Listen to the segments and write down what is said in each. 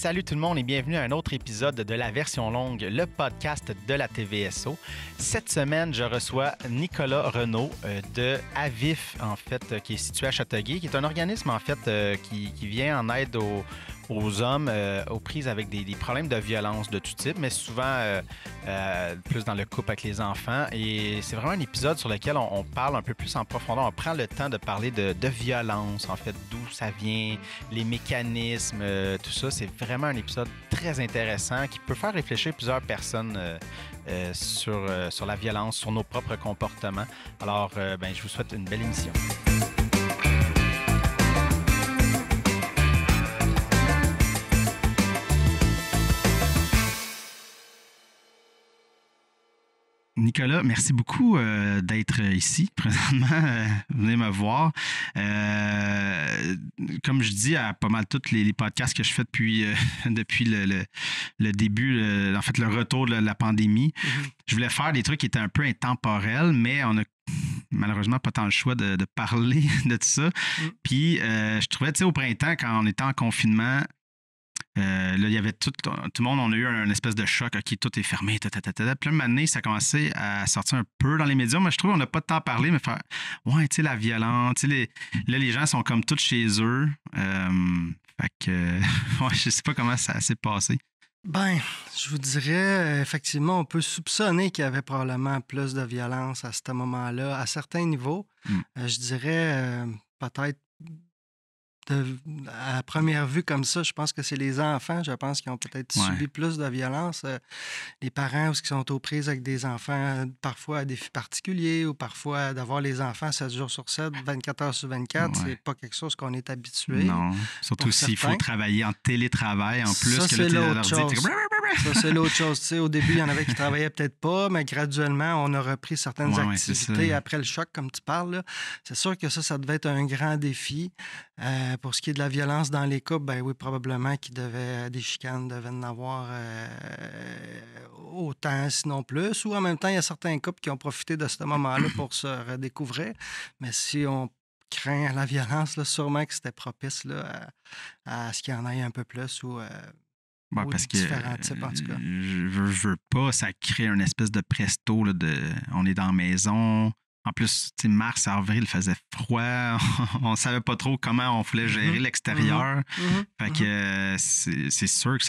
Salut tout le monde et bienvenue à un autre épisode de la version longue, le podcast de la TVSO. Cette semaine, je reçois Nicolas Renaud de Avif, en fait, qui est situé à Châteauguay, qui est un organisme, en fait, qui vient en aide aux hommes aux prises avec des problèmes de violence de tout type, mais souvent plus dans le couple avec les enfants. Et c'est vraiment un épisode sur lequel on parle un peu plus en profondeur. On prend le temps de parler de violence, en fait, d'où ça vient, les mécanismes, tout ça. C'est vraiment un épisode très intéressant qui peut faire réfléchir plusieurs personnes sur la violence, sur nos propres comportements. Alors, je vous souhaite une belle émission. Nicolas, merci beaucoup d'être ici présentement. Venez me voir. Comme je dis à pas mal tous les podcasts que je fais depuis le début, en fait le retour de la pandémie, je voulais faire des trucs qui étaient un peu intemporels, mais on a malheureusement pas tant le choix de parler de tout ça. Puis je trouvais, tu sais, au printemps, quand on était en confinement, là, il y avait tout le monde, on a eu un espèce de choc. OK, tout est fermé. Puis là, une année, ça a commencé à sortir un peu dans les médias. Moi, je trouve qu'on n'a pas de temps à parler, mais faire, ouais, tu sais, la violence. Tu sais, là, les gens sont comme tous chez eux. Fait que, ouais, je sais pas comment ça s'est passé. Ben, je vous dirais, effectivement, on peut soupçonner qu'il y avait probablement plus de violence à ce moment-là, à certains niveaux. Je dirais peut-être à première vue comme ça, je pense que c'est les enfants, je pense, qui ont peut-être subi plus de violence. Les parents qui sont aux prises avec des enfants, parfois à défis particuliers, ou parfois d'avoir les enfants 7 jours sur 7, 24 heures sur 24, c'est pas quelque chose qu'on est habitué. Non, surtout s'il faut travailler en télétravail en plus. Ça, que c'est là, l'autre chose. Ça, c'est l'autre chose. Tu sais, au début, il y en avait qui travaillaient peut-être pas, mais graduellement, on a repris certaines activités après le choc, comme tu parles. Là. C'est sûr que ça devait être un grand défi. Pour ce qui est de la violence dans les couples, ben oui, probablement des chicanes devaient en avoir autant, sinon plus. Ou en même temps, il y a certains couples qui ont profité de ce moment-là pour se redécouvrir. Mais si on craint la violence, là, sûrement que c'était propice là, à ce qu'il y en ait un peu plus ou parce que différents types, en tout cas. Je veux pas, ça crée une espèce de presto là, on est dans la maison. En plus, mars, avril, il faisait froid. On savait pas trop comment on voulait gérer l'extérieur. Fait que c'est sûr que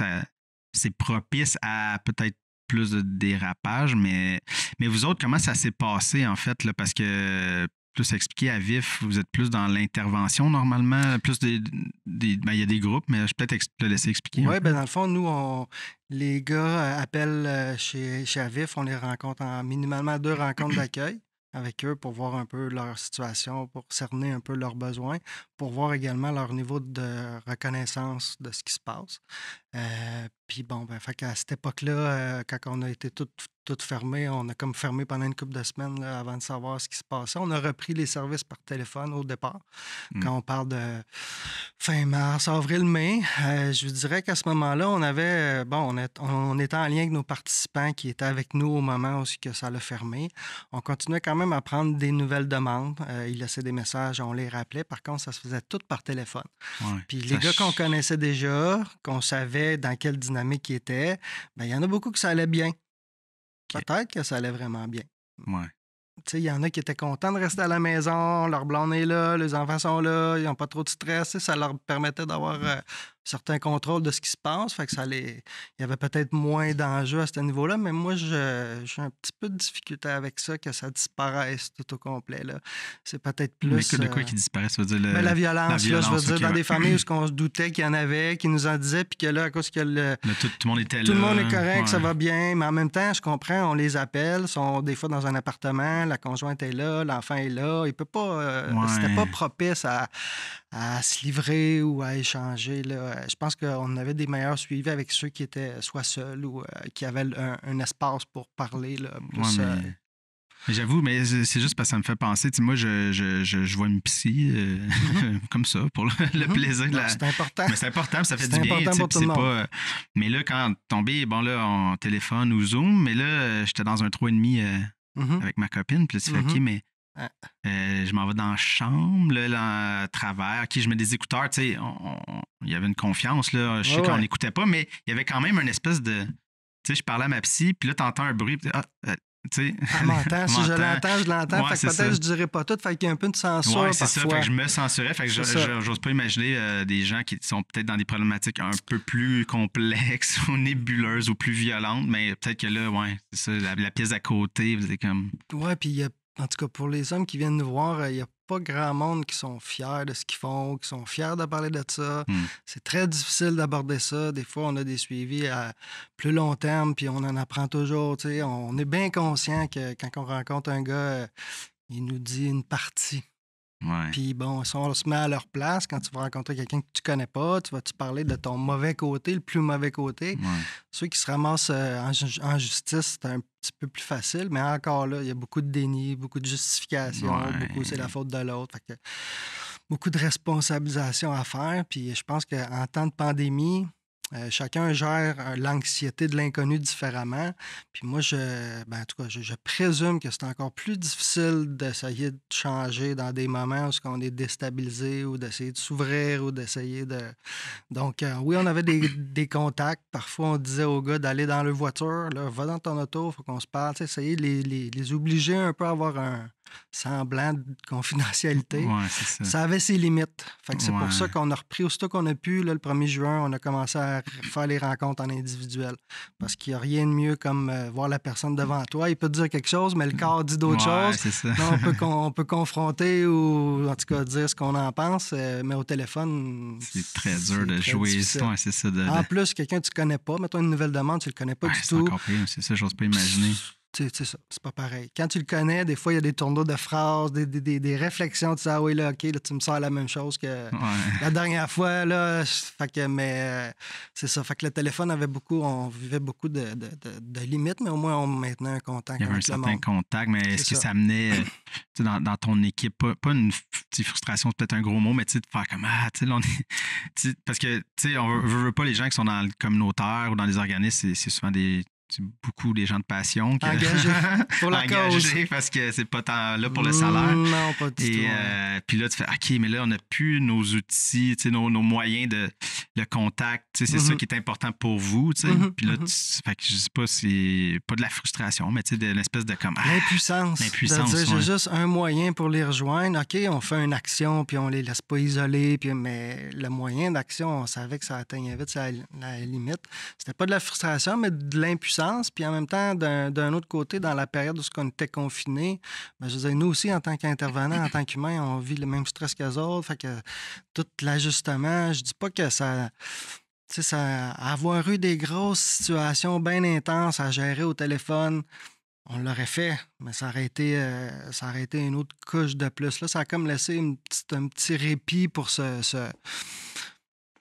c'est propice à peut-être plus de dérapage. Mais vous autres, comment ça s'est passé, en fait? Là, parce que, plus expliqué à vif, vous êtes plus dans l'intervention normalement. Plus il y a des groupes, mais je peux peut-être te laisser expliquer. Oui, dans le fond, nous, les gars appellent chez Avif. On les rencontre en minimalement 2 rencontres d'accueil avec eux pour voir un peu leur situation, pour cerner un peu leurs besoins, pour voir également leur niveau de reconnaissance de ce qui se passe. Puis fait qu'à cette époque-là, quand on a été tout fermé, on a comme fermé pendant une couple de semaines là, avant de savoir ce qui se passait. On a repris les services par téléphone au départ. Quand on parle de fin mars, avril, mai, je vous dirais qu'à ce moment-là, on avait, on était en lien avec nos participants qui étaient avec nous au moment où ça l'a fermé. On continuait quand même à prendre des nouvelles demandes. Ils laissaient des messages, on les rappelait. Par contre, ça se faisait tout par téléphone. Puis les gars qu'on connaissait déjà, qu'on savait dans quelle dynamique ils étaient, il y en a beaucoup que ça allait bien. Peut-être que ça allait vraiment bien. Ouais. Tu sais, il y en a qui étaient contents de rester à la maison, leur blonde est là, les enfants sont là, ils n'ont pas trop de stress. Ça leur permettait d'avoir certain contrôle de ce qui se passe. Fait que il y avait peut-être moins d'enjeux à ce niveau-là, mais moi, j'ai un petit peu de difficulté avec ça, que ça disparaisse tout au complet. Là. C'est peut-être plus... Mais de quoi qui disparaît? Ça veut dire la violence, là, je veux dire, dans des familles où on se doutait qu'il y en avait, qui nous en disaient, puis que là, à cause que tout le monde était là. Tout le monde est correct, ça va bien, mais en même temps, je comprends, on les appelle, sont des fois dans un appartement, la conjointe est là, l'enfant est là, il peut pas... C'était pas propice à se livrer ou à échanger, là. Je pense qu'on avait des meilleurs suivis avec ceux qui étaient soit seuls ou qui avaient un espace pour parler. Là, plus, mais j'avoue, mais c'est juste parce que ça me fait penser. Moi, je vois une psy comme ça, pour le plaisir. C'est important. Mais c'est important, ça fait du bien. Important pour tout le monde. Pas, mais là, quand tombé, en téléphone ou Zoom, mais là, j'étais dans un 3,5 avec ma copine. Puis là, tu fais OK, mais Ah. Je m'en vais dans la chambre, là, à travers. OK, je mets des écouteurs. Tu sais, il y avait une confiance. Là. Je sais qu'on n'écoutait pas, mais il y avait quand même une espèce de... Tu sais, je parlais à ma psy, puis là, t'entends un bruit. Tu sais, elle m'entend. Si je l'entends, je l'entends. Ouais, fait que peut-être que je dirais pas tout. Fait qu'il y a un peu de censure ouais, c'est parfois. ça. Fait que je me censurais. Fait que j'ose pas imaginer des gens qui sont peut-être dans des problématiques un peu plus complexes ou nébuleuses ou plus violentes. Mais peut-être que là, ouais, c'est ça. La pièce à côté, vous êtes comme... Ouais, puis il y a, en tout cas, pour les hommes qui viennent nous voir, il n'y a pas grand monde qui sont fiers de ce qu'ils font, qui sont fiers de parler de ça. C'est très difficile d'aborder ça. Des fois, on a des suivis à plus long terme, puis on en apprend toujours. Tu sais. On est bien conscient que quand on rencontre un gars, il nous dit une partie. Ouais. Puis bon, si on se met à leur place, quand tu vas rencontrer quelqu'un que tu connais pas, tu vas-tu parler de ton mauvais côté, le plus mauvais côté. Ouais. Ceux qui se ramassent en justice, c'est un petit peu plus facile, mais encore là, il y a beaucoup de déni, beaucoup de justification, beaucoup c'est la faute de l'autre. Fait que, beaucoup de responsabilisation à faire. Puis je pense qu'en temps de pandémie, chacun gère l'anxiété de l'inconnu différemment. Puis moi, en tout cas, je présume que c'est encore plus difficile d'essayer de changer dans des moments où on est déstabilisé ou d'essayer de s'ouvrir ou d'essayer de... Donc, oui, on avait des contacts. Parfois, on disait aux gars d'aller dans leur voiture. Là, va dans ton auto, il faut qu'on se parle. Essayer de les obliger un peu à avoir un semblant de confidentialité. Ouais, c'est ça. Ça avait ses limites. Fait que c'est pour ça qu'on a repris aussitôt qu'on a pu, là, le 1er juin, on a commencé à faire les rencontres en individuel. Parce qu'il n'y a rien de mieux comme voir la personne devant toi. Il peut te dire quelque chose, mais le corps dit d'autres choses. C'est ça. Là, on peut confronter ou en tout cas dire ce qu'on en pense, mais au téléphone... C'est très dur de jouer. Ouais, c'est ça. En plus, quelqu'un que tu connais pas, mettons une nouvelle demande, tu le connais pas du tout. C'est encore pire, c'est ça, j'ose pas imaginer. C'est ça, c'est pas pareil. Quand tu le connais, des fois, il y a des tourneaux de phrases, des réflexions. Tu dis, ah oui, là, OK, là, tu me sors la même chose que la dernière fois. Là, fait que, mais c'est ça. Fait que le téléphone on vivait beaucoup de limites, mais au moins, on maintenait un contact. Il y avait un certain contact, mais est-ce que ça amenait dans ton équipe, pas une petite frustration, c'est peut-être un gros mot, mais de faire comme, tu sais, on est. Parce que, tu sais, on veut pas les gens qui sont dans le communautaire ou dans les organismes, c'est souvent beaucoup des gens de passion engagés pour la cause, parce que c'est pas tant là pour le salaire. Non, pas du tout. Puis là, tu fais OK, mais là, on n'a plus nos outils, nos moyens de le contact. C'est ça qui est important pour vous. Puis là, fait que je sais pas, c'est pas de la frustration, mais de l'espèce de comme. L'impuissance. De dire, j'ai juste un moyen pour les rejoindre. OK, on fait une action, puis on les laisse pas isolés. Puis, mais le moyen d'action, on savait que ça atteignait vite la limite. C'était pas de la frustration, mais de l'impuissance. Puis en même temps, d'un autre côté, dans la période où on était confinés, je veux dire, nous aussi, en tant qu'intervenants, en tant qu'humains, on vit le même stress qu'eux autres. Fait que tout l'ajustement, je dis pas que ça... Tu sais, avoir eu des grosses situations bien intenses à gérer au téléphone, on l'aurait fait, mais ça aurait été une autre couche de plus. Là, ça a comme laissé un petit répit pour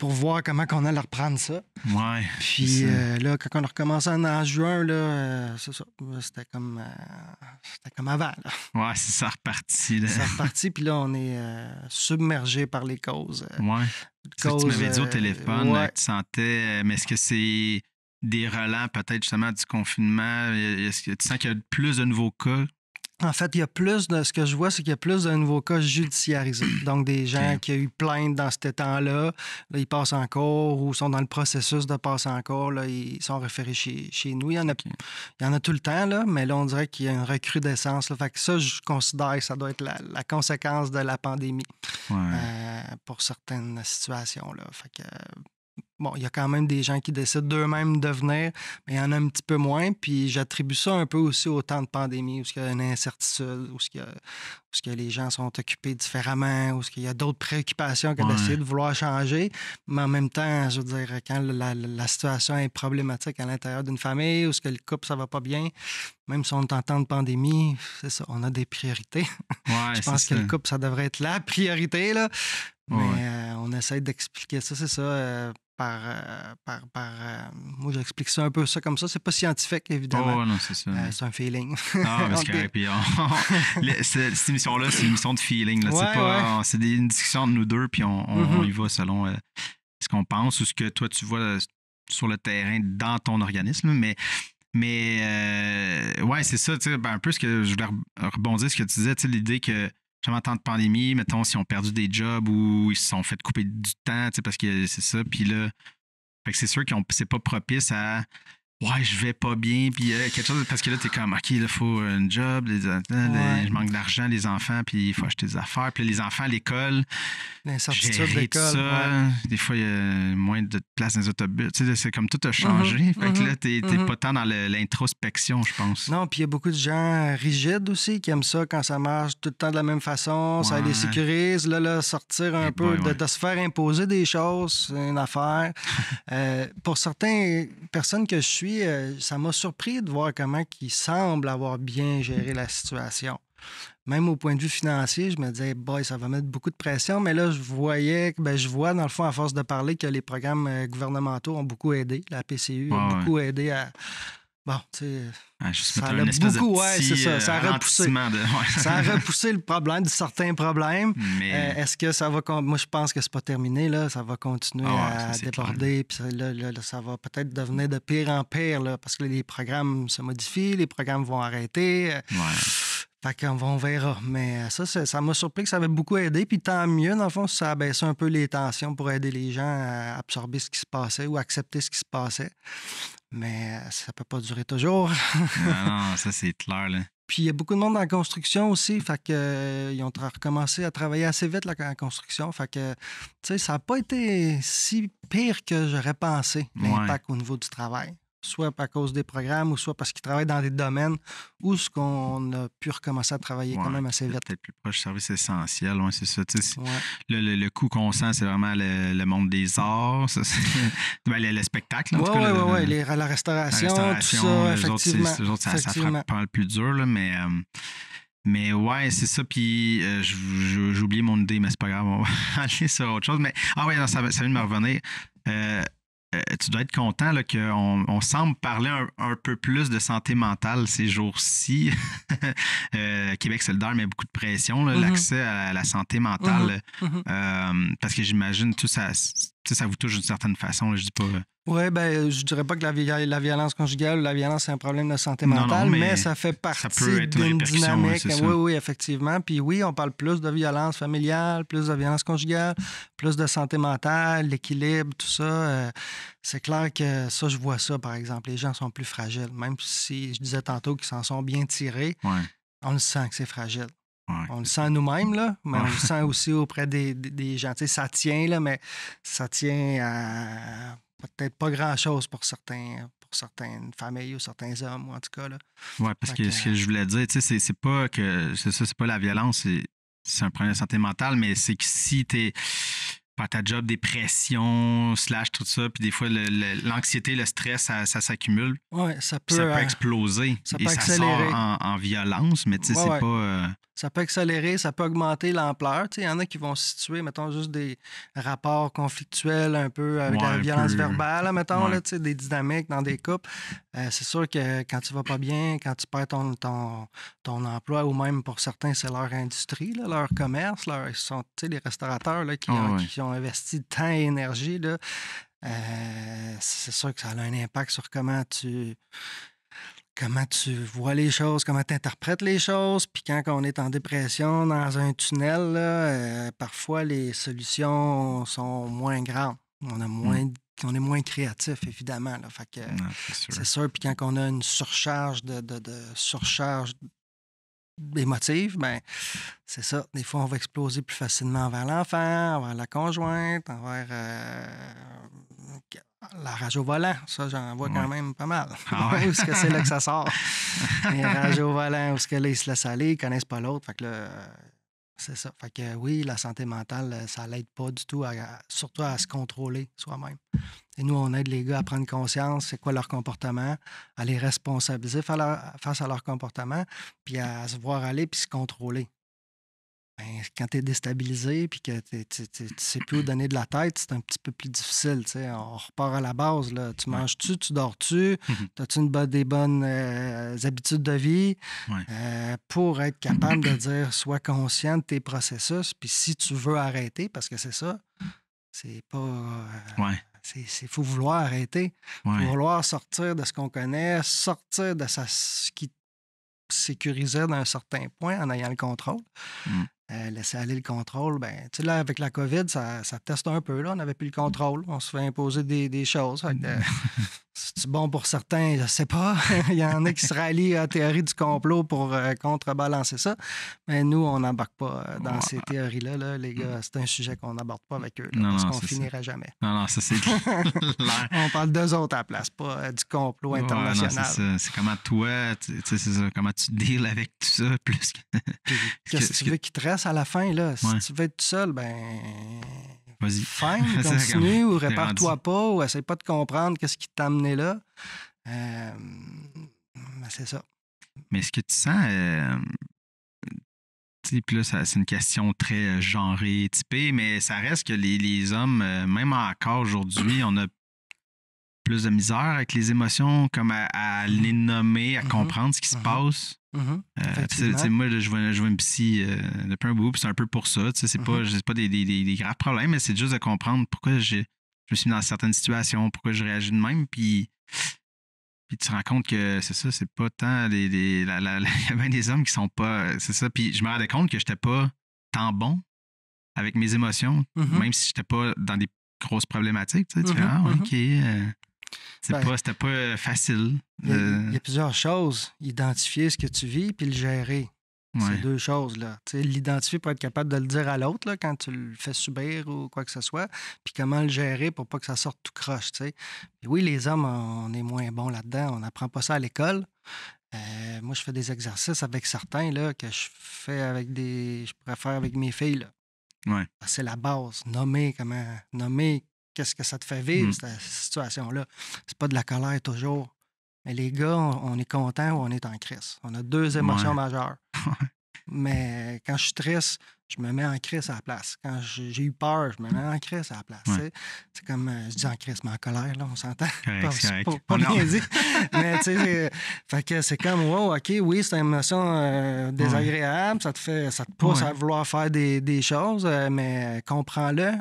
pour voir comment on allait reprendre ça. Ouais. Puis là, quand on a recommencé en juin, là, c'est ça. C'était comme avant. Là. Ouais, c'est ça reparti. Là. C'est reparti, puis là, on est submergé par les causes. Ouais. Tu m'avais dit au téléphone que tu sentais... mais est-ce que c'est des relents peut-être justement du confinement? Est-ce que tu sens qu'il y a plus de nouveaux cas? En fait, il y a plus de ce que je vois, c'est qu'il y a plus de nouveaux cas judiciarisés. Donc, des gens qui ont eu plainte dans ce temps-là, là, ils passent en cours ou sont dans le processus de passer en cours, là, ils sont référés chez nous. Il y en a tout le temps, là, mais là, on dirait qu'il y a une recrudescence. Là. Fait que ça, je considère que ça doit être la conséquence de la pandémie pour certaines situations. Là. Fait que... Bon, il y a quand même des gens qui décident d'eux-mêmes de venir, mais il y en a un petit peu moins. Puis j'attribue ça un peu aussi au temps de pandémie, où il y a une incertitude, où les gens sont occupés différemment, où il y a d'autres préoccupations que d'essayer de vouloir changer. Mais en même temps, je veux dire, quand la situation est problématique à l'intérieur d'une famille, où le couple, ça va pas bien, même si on est en temps de pandémie, c'est ça, on a des priorités. Ouais, je pense que le couple, ça devrait être la priorité, là. Mais on essaie d'expliquer ça, c'est ça, moi, j'explique ça un peu ça comme ça. C'est pas scientifique, évidemment. Oh, non, c'est ça. C'est un feeling. Ah, parce que cette émission-là, c'est une émission de feeling. Là. C'est une discussion entre nous deux, puis on y va selon ce qu'on pense ou ce que toi, tu vois sur le terrain dans ton organisme. Mais ouais, c'est ça, tu sais, un peu ce que je voulais rebondir ce que tu disais, tu sais, l'idée que jamais en temps de pandémie, mettons, si on perdu des jobs ou ils se sont fait couper du temps, tu sais, parce que c'est ça, puis là, fait que c'est sûr que c'est pas propice à ouais, je vais pas bien, puis quelque chose, parce que là, t'es comme, OK, là, il faut un job, je manque d'argent, les enfants, puis il faut acheter des affaires, puis les enfants à l'école, l'incertitude gérer tout d'école. ça, des fois, il y a moins de place dans les autobus, tu sais, c'est comme tout a changé, fait que là, t'es pas tant dans l'introspection, je pense. Non, puis il y a beaucoup de gens rigides aussi qui aiment ça quand ça marche tout le temps de la même façon, ça les sécurise. Là, sortir un peu, de se faire imposer des choses, c'est une affaire. Pour certaines personnes que je suis, ça m'a surpris de voir comment ils semblent avoir bien géré la situation. Même au point de vue financier, je me disais, boy, ça va mettre beaucoup de pression, mais là, je vois dans le fond, à force de parler, que les programmes gouvernementaux ont beaucoup aidé. La PCU a beaucoup aidé à. Bon, tu sais. Juste mettre une espèce beaucoup, de petit c'est ça. Ça a repoussé. Ça a repoussé le problème, certains problèmes. Mais... est-ce que ça va. Moi, je pense que c'est pas terminé, là. Ça va continuer à déborder. Puis là, ça va peut-être devenir de pire en pire, là, parce que les programmes se modifient, les programmes vont arrêter. Fait qu'on verra. Mais ça m'a surpris que ça avait beaucoup aidé. Puis tant mieux, dans le fond, ça abaissait un peu les tensions pour aider les gens à absorber ce qui se passait ou accepter ce qui se passait. Mais ça peut pas durer toujours. Non, ça, c'est clair, là. Puis il y a beaucoup de monde en construction aussi. Fait que ils ont recommencé à travailler assez vite là, en construction. Fait que, tu sais, ça n'a pas été si pire que j'aurais pensé, l'impact au niveau du travail. Soit à cause des programmes ou soit parce qu'ils travaillent dans des domaines où ce qu'on a pu recommencer à travailler quand même assez vite. Peut-être plus proche du service essentiel, c'est ça. Le coût qu'on sent, c'est vraiment le monde des arts, ça, le spectacle. Oui, la restauration, tout ça, effectivement. Les autres, ça frappe pas mal plus dur, là, mais ouais, c'est ça. Puis j'ai oublié mon idée, mais c'est pas grave, on va aller sur autre chose. Mais ça vient de me revenir. Tu dois être content là, qu'on semble parler un peu plus de santé mentale ces jours-ci. Québec solidaire met beaucoup de pression, là, l'accès à la santé mentale. Parce que j'imagine tout ça vous touche d'une certaine façon. Là, je dis pas. Oui, je dirais pas que la violence conjugale ou la violence, c'est un problème de santé mentale, mais ça fait partie d'une dynamique. Oui, effectivement. Puis oui, on parle plus de violence familiale, plus de violence conjugale, plus de santé mentale, l'équilibre, tout ça. C'est clair que ça, je vois ça, par exemple. Les gens sont plus fragiles. Même si je disais tantôt qu'ils s'en sont bien tirés, on le sent que c'est fragile. On le sent nous-mêmes, là, mais on le sent aussi auprès des gens. Tu sais, ça tient, là, mais ça tient à peut-être pas grand-chose pour certaines familles ou certains hommes, ou en tout cas. Oui, parce que ce que je voulais dire, tu sais, c'est pas que c'est pas la violence, c'est un problème de santé mentale, mais c'est que si t'es par ta job, dépression, / tout ça, puis des fois, l'anxiété, le stress, ça s'accumule. Oui, ça peut exploser. Ça peut et accélérer. Ça sort en violence, mais tu sais, c'est pas... Ça peut accélérer, ça peut augmenter l'ampleur. Il y en a qui vont se situer, mettons, juste des rapports conflictuels un peu avec la violence verbale, là, mettons, là, des dynamiques dans des couples. C'est sûr que quand tu vas pas bien, quand tu perds ton emploi, ou même pour certains, c'est leur industrie, là, leur commerce, ils sont les restaurateurs là, qui ont investi temps et énergie. Là, c'est sûr que ça a un impact sur comment tu vois les choses, comment tu interprètes les choses. Puis quand on est en dépression, dans un tunnel, là, parfois les solutions sont moins grandes. On est moins créatif, évidemment. Là. Fait que, c'est sûr. Puis quand on a une surcharge surcharge émotive, c'est ça. Des fois, on va exploser plus facilement envers l'enfant, envers la conjointe, envers la rage au volant. Ça, j'en vois quand même pas mal. Où est-ce que c'est là que ça sort? Les rages au volant, où est-ce que là, ils se laissent aller, ils connaissent pas l'autre. Fait que là, c'est ça. Fait que oui, la santé mentale, ça l'aide pas du tout, surtout à se contrôler soi-même. Et nous, on aide les gars à prendre conscience, c'est quoi leur comportement, à les responsabiliser face à leur comportement, puis à se voir aller puis se contrôler. Quand tu es déstabilisé puis que tu sais plus où donner de la tête, c'est un petit peu plus difficile. T'sais. On repart à la base. Là. Tu manges-tu, tu dors-tu, as-tu des bonnes habitudes de vie pour être capable de dire, sois conscient de tes processus. Puis si tu veux arrêter, parce que c'est ça, c'est pas... Il faut vouloir arrêter. Il faut vouloir sortir de ce qu'on connaît, sortir de ce qui sécurisait d'un certain point en ayant le contrôle. Mm. Laisser aller le contrôle, ben, tu sais, là, avec la COVID, ça teste un peu, là. On n'avait plus le contrôle. On se fait imposer des choses. Fait que, c'est bon pour certains, je sais pas. Il y en a qui se rallient à la théorie du complot pour contrebalancer ça. Mais nous, on n'embarque pas dans ces théories-là, là, les gars. C'est un sujet qu'on n'aborde pas avec eux, là, parce qu'on finirait jamais. Non, ça c'est clair. On parle d'eux autres à la place, pas du complot international. Non, c'est ça. C'est comment toi, tu sais, c'est ça, comment tu deals avec tout ça, plus que... Puis, qu'est-ce que tu veux qu'il te reste à la fin, là? Si tu veux être tout seul, ben... Vas-y. Fine, continue, ou répare-toi pas, ou essaye pas de comprendre qu'est-ce qui t'a amené là. Ben c'est ça. Mais est-ce que tu sens... puis là, c'est une question très genrée, typée, mais ça reste que les hommes, même encore aujourd'hui, on a plus de misère avec les émotions, comme à les nommer, à comprendre ce qui se passe. Moi, je vois une psy depuis un bout, puis c'est un peu pour ça. C'est pas des graves problèmes, mais c'est juste de comprendre pourquoi je me suis mis dans certaines situations, pourquoi je réagis de même, puis tu te rends compte que c'est ça, c'est pas tant il y a bien des hommes qui sont pas... C'est ça, puis je me rendais compte que j'étais pas tant bon avec mes émotions, même si j'étais pas dans des grosses problématiques. Tu fais, OK... C'était pas facile. Il y a plusieurs choses. Identifier ce que tu vis puis le gérer. C'est deux choses, là. L'identifier pour être capable de le dire à l'autre là, quand tu le fais subir ou quoi que ce soit, puis comment le gérer pour pas que ça sorte tout croche, t'sais. Puis oui, les hommes, on est moins bons là-dedans. On n'apprend pas ça à l'école. Moi, je fais des exercices avec certains là, que je pourrais faire avec mes filles. Là. Ouais. C'est la base. Nommer qu'est-ce que ça te fait vivre, cette situation-là. C'est pas de la colère toujours. Mais les gars, on est content ou on est en crise. On a deux émotions majeures. Mais quand je suis triste, je me mets en crise à la place. Quand j'ai eu peur, je me mets en crise à la place. C'est comme, je dis en crise, mais en colère, là, on s'entend. Pas bien dit. Mais tu sais, fait que c'est comme, wow, OK, oui, c'est une émotion désagréable. Ça te pousse à vouloir faire des choses, mais comprends-le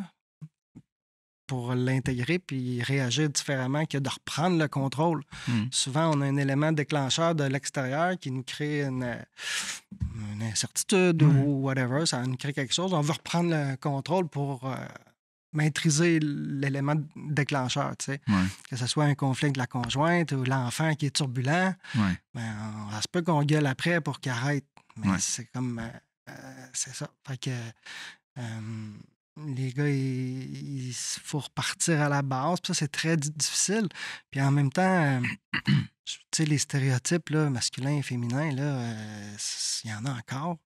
pour l'intégrer puis réagir différemment que de reprendre le contrôle. Souvent, on a un élément déclencheur de l'extérieur qui nous crée une incertitude ou whatever. Ça nous crée quelque chose. On veut reprendre le contrôle pour maîtriser l'élément déclencheur. Tu sais. Que ce soit un conflit avec la conjointe ou l'enfant qui est turbulent. Ben, ça se peut qu'on gueule après pour qu'il arrête. Mais c'est comme... c'est ça. Fait que... les gars, il faut repartir à la base. Puis ça, c'est très difficile. Puis en même temps, tu sais, les stéréotypes là, masculins et féminins, là, il y en a encore.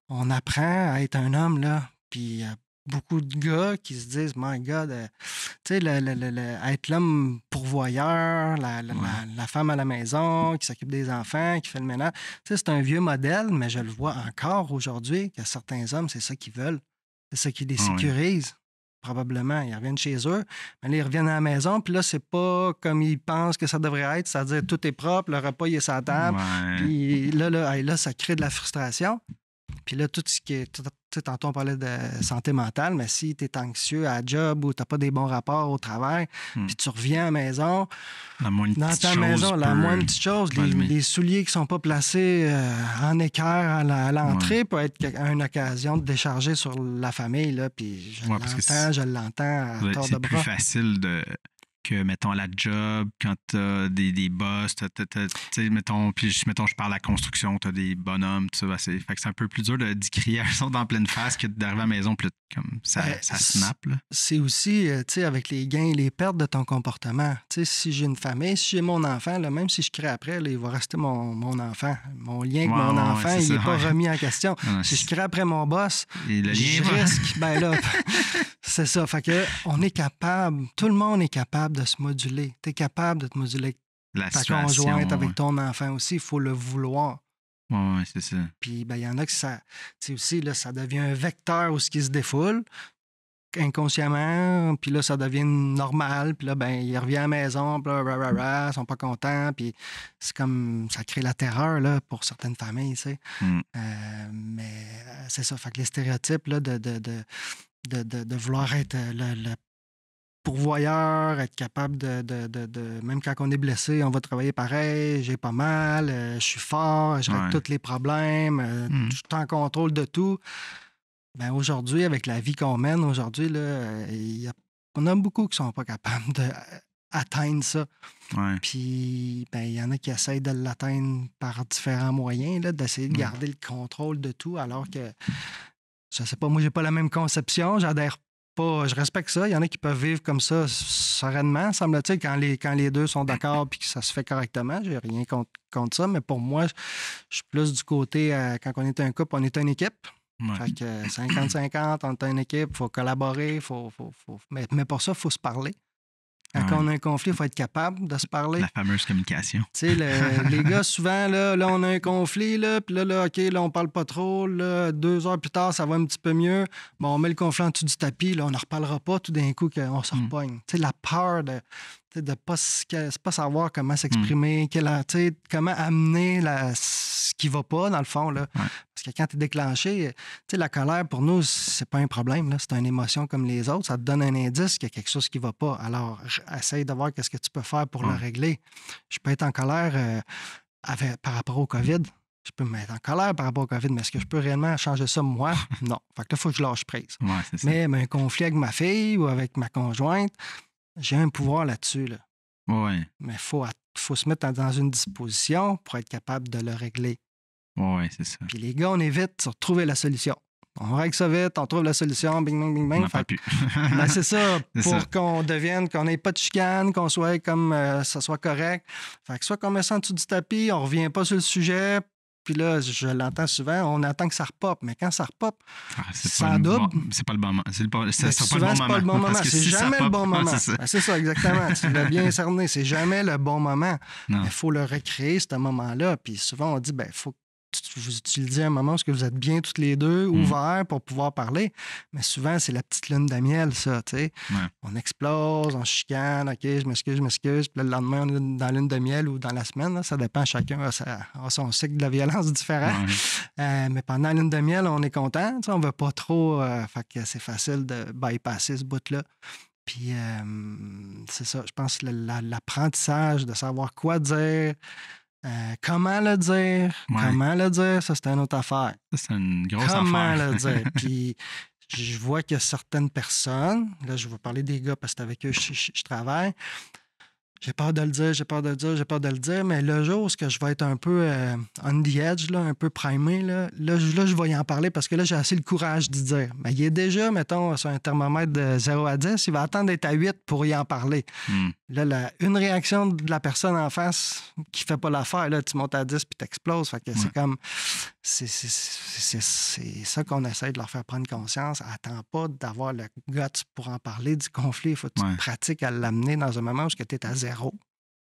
On apprend à être un homme, là. Puis il y a beaucoup de gars qui se disent, my God, tu sais, être l'homme pourvoyeur, la femme à la maison, qui s'occupe des enfants, qui fait le ménage. Tu sais, c'est un vieux modèle, mais je le vois encore aujourd'hui que certains hommes, c'est ça qu'ils veulent. C'est ça qui les sécurise, probablement. Ils reviennent chez eux, mais là, ils reviennent à la maison, puis là, c'est pas comme ils pensent que ça devrait être, c'est-à-dire tout est propre, le repas, il est sur la table. Puis là, ça crée de la frustration. Puis là, tout ce qui est... Tu sais, tantôt, on parlait de santé mentale, mais si tu es anxieux à la job ou tu n'as pas des bons rapports au travail, puis tu reviens à la maison, dans ta maison, la moindre petite chose, les souliers qui ne sont pas placés en équerre à l'entrée peut être une occasion de décharger sur la famille. Là, puis je l'entends à tort de bras. C'est plus facile que, mettons, à la job, quand t'as des boss, mettons, je parle à la construction, t'as des bonhommes, tout ça, fait que c'est un peu plus dur d'y crier à eux autres en pleine face que d'arriver à la maison, puis comme ça snap. Là. C'est aussi, tu sais, avec les gains et les pertes de ton comportement. Tu sais, si j'ai une famille, si j'ai mon enfant, là, même si je crie après, là, il va rester mon enfant. Mon lien avec mon enfant, il n'est pas remis en question. Non, si je crie après mon boss, je risque, ben là, c'est ça. Fait que on est capable, tout le monde est capable de se moduler. Tu es capable de te moduler avec ta conjointe, avec ton enfant aussi. Il faut le vouloir. Oui, c'est ça. Puis, ben, il y en a que ça... Tu sais aussi, là, ça devient un vecteur où ce qui se défoule inconsciemment, puis là, ça devient normal. Puis là, ben, il revient à la maison, puis là, ils sont pas contents. Puis c'est comme... Ça crée la terreur, là, pour certaines familles, tu sais. Mais c'est ça. Fait que les stéréotypes, là, de vouloir être le pourvoyeur, être capable même quand on est blessé, on va travailler pareil, j'ai pas mal, je suis fort, je règle tous les problèmes, je suis en contrôle de tout. Ben aujourd'hui, avec la vie qu'on mène aujourd'hui, là, on a beaucoup qui sont pas capables d'atteindre ça. Ouais. Puis, ben, il y en a qui essayent de l'atteindre par différents moyens, là, d'essayer de garder le contrôle de tout, alors que, je sais pas, moi, j'ai pas la même conception, j'adhère pas, je respecte ça. Il y en a qui peuvent vivre comme ça sereinement, semble-t-il, quand les deux sont d'accord puis que ça se fait correctement. J'ai rien contre ça, mais pour moi, je suis plus du côté, quand on est un couple, on est une équipe. Ouais. Fait que 50-50, on est une équipe, il faut collaborer, mais pour ça, il faut se parler. Quand on a un conflit, il faut être capable de se parler. La fameuse communication. Tu sais, les gars, souvent, là, on a un conflit, puis là, OK, là, on parle pas trop. Là, 2 heures plus tard, ça va un petit peu mieux. Bon, on met le conflit en dessous du tapis, là, on n'en reparlera pas tout d'un coup qu'on se repogne. Tu sais, la peur de ne pas savoir comment s'exprimer, comment amener ce qui va pas, dans le fond. Là. Ouais. Parce que quand tu es déclenché, la colère, pour nous, c'est pas un problème. Là. C'est une émotion comme les autres. Ça te donne un indice qu'il y a quelque chose qui va pas. Alors, essaye de voir qu'est-ce que tu peux faire pour le régler. Je peux être en colère par rapport au COVID. Je peux me mettre en colère par rapport au COVID, mais est-ce que je peux réellement changer ça, moi? Non. Fait que là, il faut que je lâche prise. Ouais, c'est ça. Mais un conflit avec ma fille ou avec ma conjointe, j'ai un pouvoir là-dessus. Là. Ouais. Mais il faut se mettre dans une disposition pour être capable de le régler. Oui, c'est ça. Puis les gars, on est vite sur trouver la solution. On règle ça vite, on trouve la solution, bing, bing, bing, bing. On n'en parle plus. Ben, c'est ça, C'est pour ça. qu'on n'ait pas de chicane, qu'on soit comme ça soit correct. Fait que soit qu'on met ça en dessous du tapis, on revient pas sur le sujet, puis là, je l'entends souvent, on attend que ça repop. Mais quand ça repop, ça double. C'est pas le bon moment. C'est pas le bon moment. C'est jamais le bon moment. C'est ça, exactement. Tu l'as bien cerné. C'est jamais le bon moment. Il faut le recréer, ce moment-là. Puis souvent, on dit, il faut que vous utilisez un moment où vous êtes bien tous les deux, ouverts pour pouvoir parler. Mais souvent, c'est la petite lune de miel, ça, tu sais. Ouais. On explose, on chicane, OK, je m'excuse. Puis là, le lendemain, on est dans la lune de miel ou dans la semaine. Là, ça dépend, chacun a son cycle de la violence différent. Ouais. Mais pendant la lune de miel, on est content. On ne veut pas trop... fait que c'est facile de bypasser ce bout-là. Puis, c'est ça, je pense que l'apprentissage de savoir quoi dire... comment le dire, ça, c'est une autre affaire. Ça, c'est une grosse comment affaire. le dire. Puis, je vois qu'il y a certaines personnes, là, je vais parler des gars parce que c'est avec eux que je travaille. J'ai peur de le dire, mais le jour où je vais être un peu on the edge, là, un peu primé, là, je vais y en parler parce que là, j'ai assez le courage d'y dire. Mais il est déjà, mettons, sur un thermomètre de 0 à 10, il va attendre d'être à 8 pour y en parler. Là, une réaction de la personne en face qui fait pas l'affaire, là, tu montes à 10 puis t'exploses. Fait que c'est comme... C'est ça qu'on essaie de leur faire prendre conscience. Attends pas d'avoir le guts pour en parler du conflit. Il faut que tu pratiques à l'amener dans un moment où tu es à 0.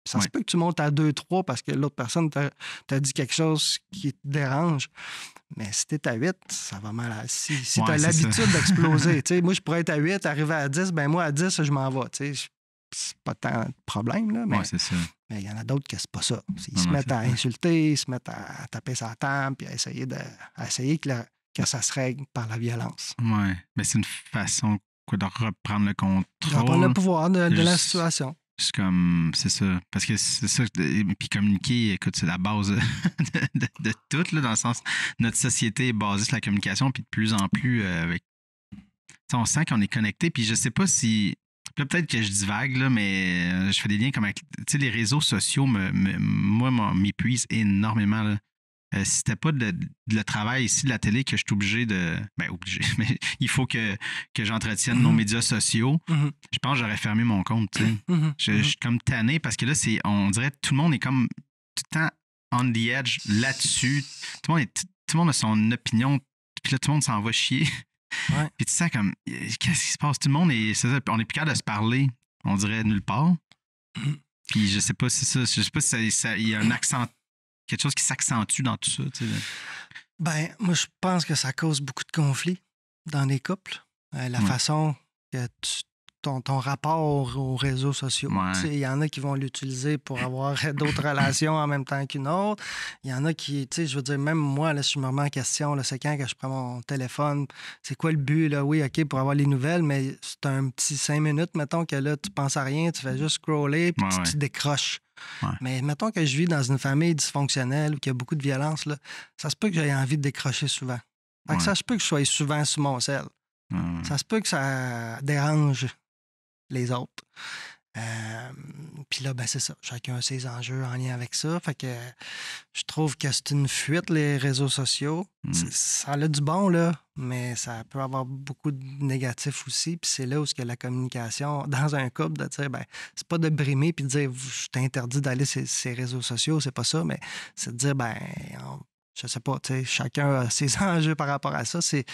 Ça se peut que tu montes à 2-3 parce que l'autre personne t'a dit quelque chose qui te dérange. Mais si tu es à 8, ça va mal. Si tu as l'habitude d'exploser, moi, je pourrais être à 8, arriver à 10, ben moi, à 10, je m'en vais. C'est pas tant de problème, là, mais c'est ça. Mais il y en a d'autres que c'est pas ça. Ils se mettent à insulter, ils se mettent à taper sa table, puis à essayer que ça se règle par la violence. Oui, mais c'est une façon de reprendre le contrôle. De reprendre le pouvoir de la situation. C'est ça. Parce que c'est ça. Puis communiquer, écoute, c'est la base de tout, là, dans le sens. Notre société est basée sur la communication, puis de plus en plus, on sent qu'on est connecté. Puis je sais pas si. Là, peut-être que je divague, là, mais je fais des liens comme avec. Tu sais, les réseaux sociaux, m'épuisent énormément. Là. Si c'était pas le travail ici de la télé que je suis obligé de... Ben, obligé, mais il faut que j'entretienne nos médias sociaux. Je pense que j'aurais fermé mon compte, tu sais. Je suis comme tanné parce que là, on dirait que tout le monde est comme tout le temps on the edge là-dessus. Tout le monde a son opinion, puis là, tout le monde s'en va chier. Ouais. Puis tu sens comme, qu'est-ce qui se passe? Tout le monde est... C'est ça, on est plus capable de se parler, on dirait nulle part. Puis je sais pas si ça... Je sais pas si il y a un accent... Quelque chose qui s'accentue dans tout ça, tu sais. Ben, moi, je pense que ça cause beaucoup de conflits dans les couples. La façon que tu ton rapport aux réseaux sociaux. Ouais. Il y en a qui vont l'utiliser pour avoir d'autres relations en même temps qu'une autre. Il y en a qui, je veux dire, même moi, là, si je me remets en question, là, c'est quand que je prends mon téléphone, c'est quoi le but? Là? Oui, OK, pour avoir les nouvelles, mais c'est un petit 5 minutes, mettons que là, tu penses à rien, tu fais juste scroller, puis tu décroches. Ouais. Mais mettons que je vis dans une famille dysfonctionnelle où il y a beaucoup de violence, là, ça se peut que j'aie envie de décrocher souvent. Fait que ça se peut que je sois souvent sur mon sel. Ça se peut que ça dérange les autres. Puis là, ben c'est ça. Chacun a ses enjeux en lien avec ça. Fait que je trouve que c'est une fuite, les réseaux sociaux. Ça a du bon, là, mais ça peut avoir beaucoup de négatifs aussi. Puis c'est là où que la communication, dans un couple, de dire, ben c'est pas de brimer puis de dire, je t'interdis d'aller sur ces réseaux sociaux, c'est pas ça, mais c'est de dire, ben je sais pas, tu sais, chacun a ses enjeux par rapport à ça. C'est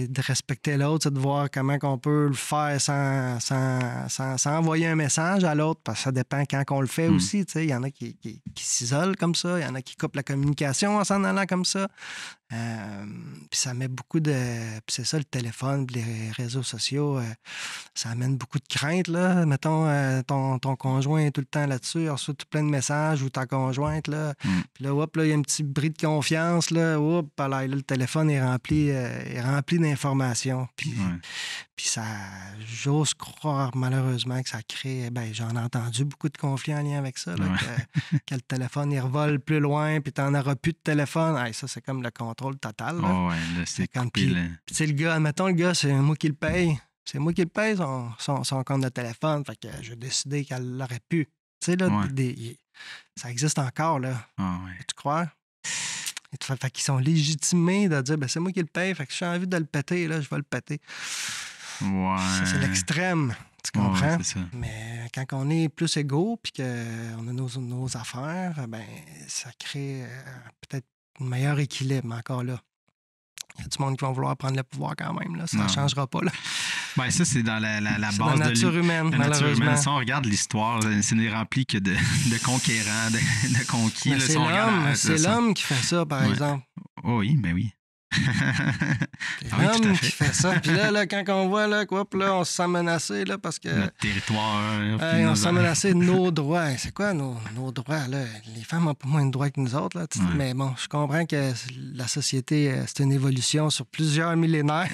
de respecter l'autre, c'est de voir comment on peut le faire sans envoyer un message à l'autre, parce que ça dépend quand on le fait aussi. Il y en a qui s'isolent comme ça, il y en a qui coupent la communication en s'en allant comme ça. Puis ça met beaucoup de... Puis c'est ça, le téléphone, les réseaux sociaux, ça amène beaucoup de crainte, là. Mettons, ton conjoint est tout le temps là-dessus, il reçoit tout plein de messages, ou ta conjointe, là. Puis là, hop, là, il y a un petit bris de confiance, là. Hop, là, le téléphone est rempli d'informations. Puis ça, j'ose croire, malheureusement, que ça crée... Ben, j'en ai entendu beaucoup de conflits en lien avec ça, là, que le téléphone, il revole plus loin, puis t'en auras plus de téléphone. Hey, ça, c'est comme le contrôle total. Là. Oh, ouais, là, c'est comme... Puis, le gars, admettons, le gars, c'est moi qui le paye. C'est moi qui le paye, son compte de téléphone. Fait que j'ai décidé qu'elle l'aurait pu. Tu sais, là, ça existe encore, là. Tu crois? Fait qu'ils sont légitimés de dire, ben c'est moi qui le paye, fait que si j'ai envie de le péter, là, je vais le péter. Ouais. Ça, c'est l'extrême. Tu comprends? Ouais, c'est ça. Mais quand on est plus égaux puis qu'on a nos affaires, ben ça crée peut-être un meilleur équilibre, encore là. Il y a du monde qui va vouloir prendre le pouvoir quand même. Là. Ça ne changera pas. Là. Ben, ça, c'est dans la base dans la nature humaine, malheureusement. Si on regarde l'histoire, ce n'est rempli que de conquérants, de conquis. Là, c'est l'homme qui fait ça, par exemple. Oh, oui, ben oui. C'est l'homme qui fait ça. Puis là, quand on voit là, on se sent menacé là, parce que... Notre territoire... on se sent menacé de nos droits. C'est quoi nos droits? Là? Les femmes n'ont pas moins de droits que nous autres. Là, mais bon, je comprends que la société, c'est une évolution sur plusieurs millénaires.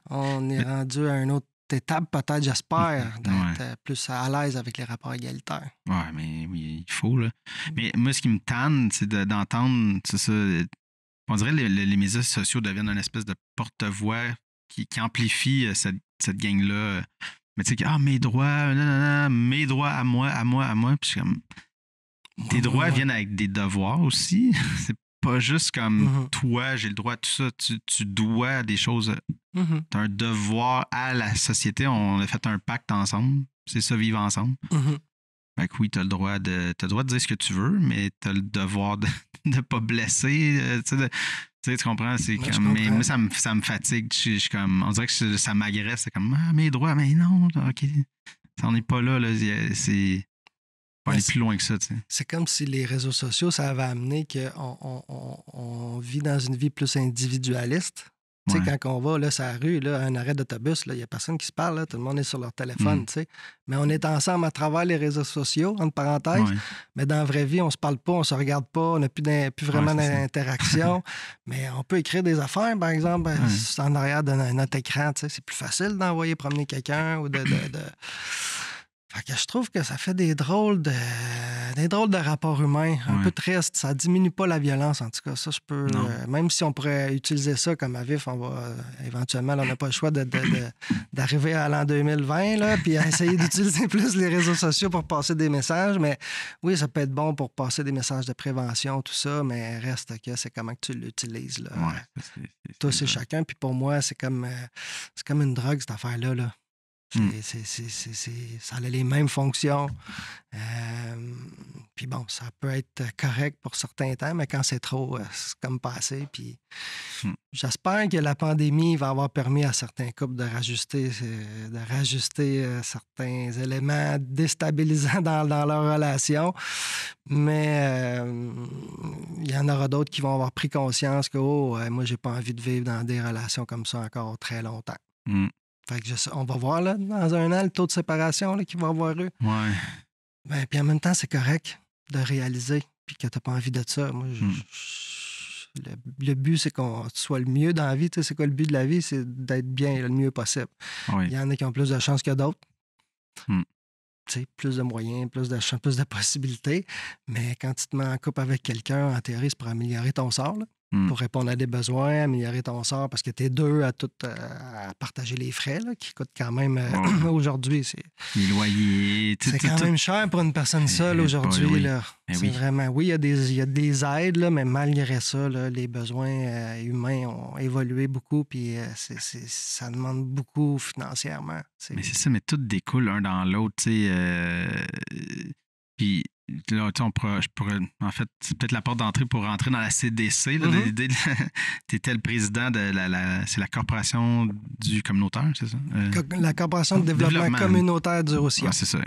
On est rendu à une autre étape, peut-être, j'espère, d'être plus à l'aise avec les rapports égalitaires. Oui, mais oui, il faut. Là. Mais moi, ce qui me tanne, c'est d'entendre, c'est ça... On dirait que les médias sociaux deviennent une espèce de porte-voix qui amplifie cette gang-là. Mais tu sais, mes droits, mes droits à moi. Puis comme, tes droits viennent avec des devoirs aussi. C'est pas juste comme toi, j'ai le droit à tout ça. Tu dois des choses. Tu as un devoir à la société. On a fait un pacte ensemble. C'est ça, vivre ensemble. Fait que oui, tu as le droit de dire ce que tu veux, mais tu as le devoir de ne pas blesser. Tu comprends? C'est comme, mais moi, ça me fatigue. Je suis comme, on dirait que ça m'agresse. C'est comme, mes droits, mais non, OK. Ça n'est pas là. C'est pas aller plus loin que ça. T'sais. C'est comme si les réseaux sociaux, ça avait amené qu'on vit dans une vie plus individualiste. Tu sais, quand on va là, sur la rue, là, à un arrêt d'autobus, il n'y a personne qui se parle, là, tout le monde est sur leur téléphone, tu sais. Mais on est ensemble à travers les réseaux sociaux, entre parenthèses. Mais dans la vraie vie, on se parle pas, on se regarde pas, on n'a plus vraiment d'interaction. Mais on peut écrire des affaires, par exemple, en arrière de notre écran, tu sais. C'est plus facile d'envoyer promener quelqu'un ou de... Fait que je trouve que ça fait des drôles de rapports humains, un peu tristes. Ça diminue pas la violence, en tout cas. Ça, je peux... même si on pourrait utiliser ça comme à vif, on va éventuellement, là, on n'a pas le choix d'arriver à l'an 2020, là, puis à essayer d'utiliser plus les réseaux sociaux pour passer des messages. Mais oui, ça peut être bon pour passer des messages de prévention, tout ça, mais reste que c'est comment que tu l'utilises. Là. Tous et chacun. Puis pour moi, c'est comme une drogue, cette affaire-là. Là. Ça a les mêmes fonctions. Puis bon, ça peut être correct pour certains temps, mais quand c'est trop, c'est comme passé. Puis j'espère que la pandémie va avoir permis à certains couples de rajuster certains éléments déstabilisants dans leur relation. Mais il y en aura d'autres qui vont avoir pris conscience que moi, j'ai pas envie de vivre dans des relations comme ça encore très longtemps. Fait que on va voir là, dans un an le taux de séparation là, qu'il va avoir eu. Ouais. Ben, puis en même temps, c'est correct de réaliser puis que tu n'as pas envie de ça. Moi, le but, c'est qu'on soit le mieux dans la vie. Tu sais, c'est quoi le but de la vie? C'est d'être bien le mieux possible. Oui. Il y en a qui ont plus de chances que d'autres. Mm. Tu sais, plus de moyens, plus de chances, plus de possibilités. Mais quand tu te mets en couple avec quelqu'un, en théorie, c'est pour améliorer ton sort. Là. Pour répondre à des besoins, améliorer ton sort, parce que tu es deux à partager les frais, là, qui coûtent quand même aujourd'hui. Les loyers. C'est quand même cher pour une personne seule aujourd'hui. Oui. Là. C'est vraiment. Oui, il y a des aides, là, mais malgré ça, là, les besoins humains ont évolué beaucoup, puis ça demande beaucoup financièrement. Mais c'est ça, mais tout découle un dans l'autre. Puis là, en fait, c'est peut-être la porte d'entrée pour rentrer dans la CDC. Là, l'idée, tu étais le président de c'est la Corporation du communautaire, c'est ça? La Corporation de développement communautaire du Roussillon. Ouais, c'est ça.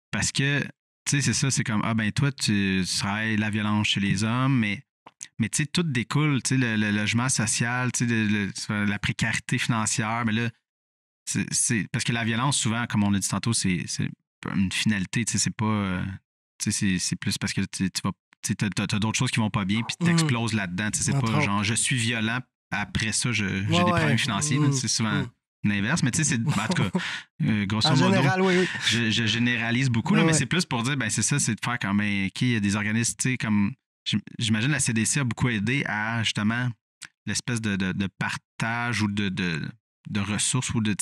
Parce que, tu sais, c'est ça, c'est comme, toi, tu travailles la violence chez les hommes, mais tu sais, tout découle, tu sais, le logement social, tu sais, la précarité financière, mais là, c'est parce que la violence, souvent, comme on l'a dit tantôt, c'est une finalité, tu sais, c'est pas... tu sais, c'est plus parce que tu vas... Tu sais, t'as d'autres choses qui vont pas bien, puis t'exploses là-dedans. Tu sais, c'est pas genre, je suis violent, après ça, j'ai des problèmes financiers. C'est souvent l'inverse, mais tu sais, c'est... En tout cas, grosso modo... En général, oui. Je généralise beaucoup, là, mais c'est plus pour dire, c'est ça, c'est de faire comme, OK, il y a des organismes, tu sais, comme... J'imagine la CDC a beaucoup aidé à, justement, l'espèce de partage ou de ressources ou de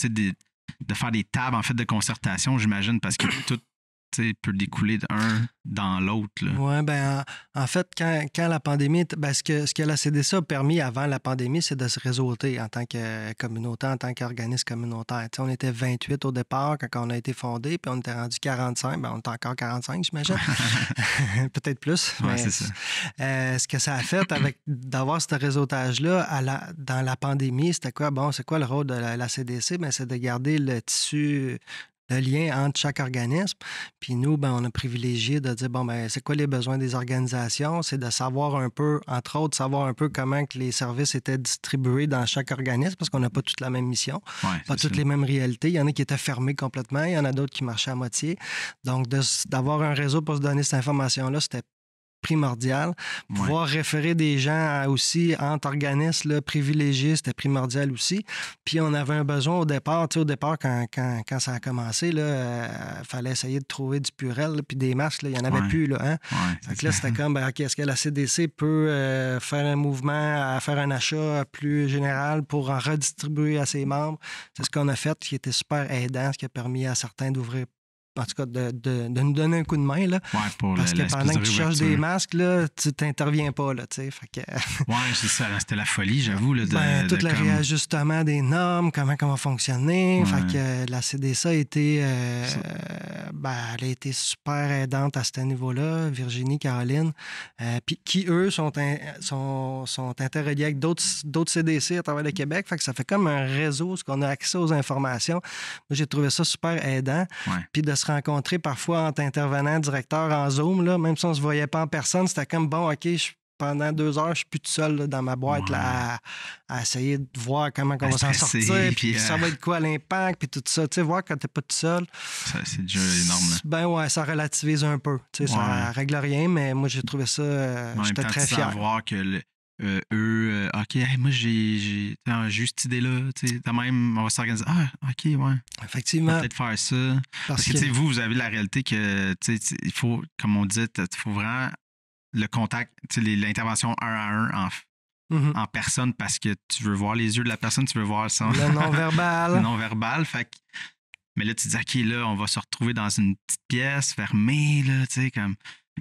faire des tables, en fait, de concertation, j'imagine, parce que tout peut découler d'un dans l'autre. Oui, bien, en fait, quand la pandémie... ce que la CDC a permis avant la pandémie, c'est de se réseauter en tant que communauté, en tant qu'organisme communautaire. On était 28 au départ quand on a été fondé, puis on était rendu 45. On est encore 45, j'imagine. Peut-être plus. Oui, c'est ça. Ce que ça a fait d'avoir ce réseautage-là dans la pandémie, c'était quoi? Bon, c'est quoi le rôle de la CDC? Bien, c'est de garder le tissu... le lien entre chaque organisme. Puis nous, on a privilégié de dire, c'est quoi les besoins des organisations? C'est de savoir un peu, entre autres, savoir un peu comment que les services étaient distribués dans chaque organisme, parce qu'on n'a pas toutes la même mission, pas toutes les mêmes réalités. Il y en a qui étaient fermés complètement, il y en a d'autres qui marchaient à moitié. Donc, d'avoir un réseau pour se donner cette information-là, c'était primordial. Pouvoir référer des gens aussi entre organismes privilégiés, c'était primordial aussi. Puis on avait un besoin au départ. Au départ, quand ça a commencé, il fallait essayer de trouver du Purel, puis des masques, il n'y en avait plus. Là, donc là, c'était comme, OK, est-ce que la CDC peut faire un mouvement, à faire un achat plus général pour en redistribuer à ses membres? C'est ce qu'on a fait, qui était super aidant, ce qui a permis à certains d'ouvrir, en tout cas, de nous donner un coup de main. Là, parce que pendant que tu cherches des masques, là, tu t'interviens pas. Là, fait que... Oui, c'est ça. C'était la folie, j'avoue. Là, tout le réajustement des normes, comment on va fonctionner. Fait que la CDC a été, elle a été super aidante à ce niveau-là. Virginie, Caroline, puis qui, eux, sont interreliés avec d'autres CDC à travers le Québec. Fait que ça fait comme un réseau, ce qu'on a accès aux informations. Moi, j'ai trouvé ça super aidant. Puis de se rencontrer parfois entre intervenants, directeurs en Zoom, là, même si on ne se voyait pas en personne, c'était comme, bon, OK, pendant 2 heures, je suis plus tout seul là, dans ma boîte là, à essayer de voir comment on va s'en sortir, puis ça va être quoi l'impact, puis tout ça. Tu sais, voir quand tu n'es pas tout seul. Ça, c'est déjà énorme. Là. Ça relativise un peu. Tu sais, ça règle rien, mais moi, j'ai trouvé ça... j'étais très fier. Savoir que... OK, moi, j'ai juste cette idée-là. Même, on va s'organiser. OK, ouais. Effectivement. On va peut-être faire ça. Parce que vous avez la réalité que, il faut, comme on disait, il faut vraiment le contact, l'intervention 1 à 1 en personne parce que tu veux voir les yeux de la personne, tu veux voir son... Le non-verbal. Le non-verbal. Mais là, tu dis, OK, là, on va se retrouver dans une petite pièce fermée, là, tu sais, comme...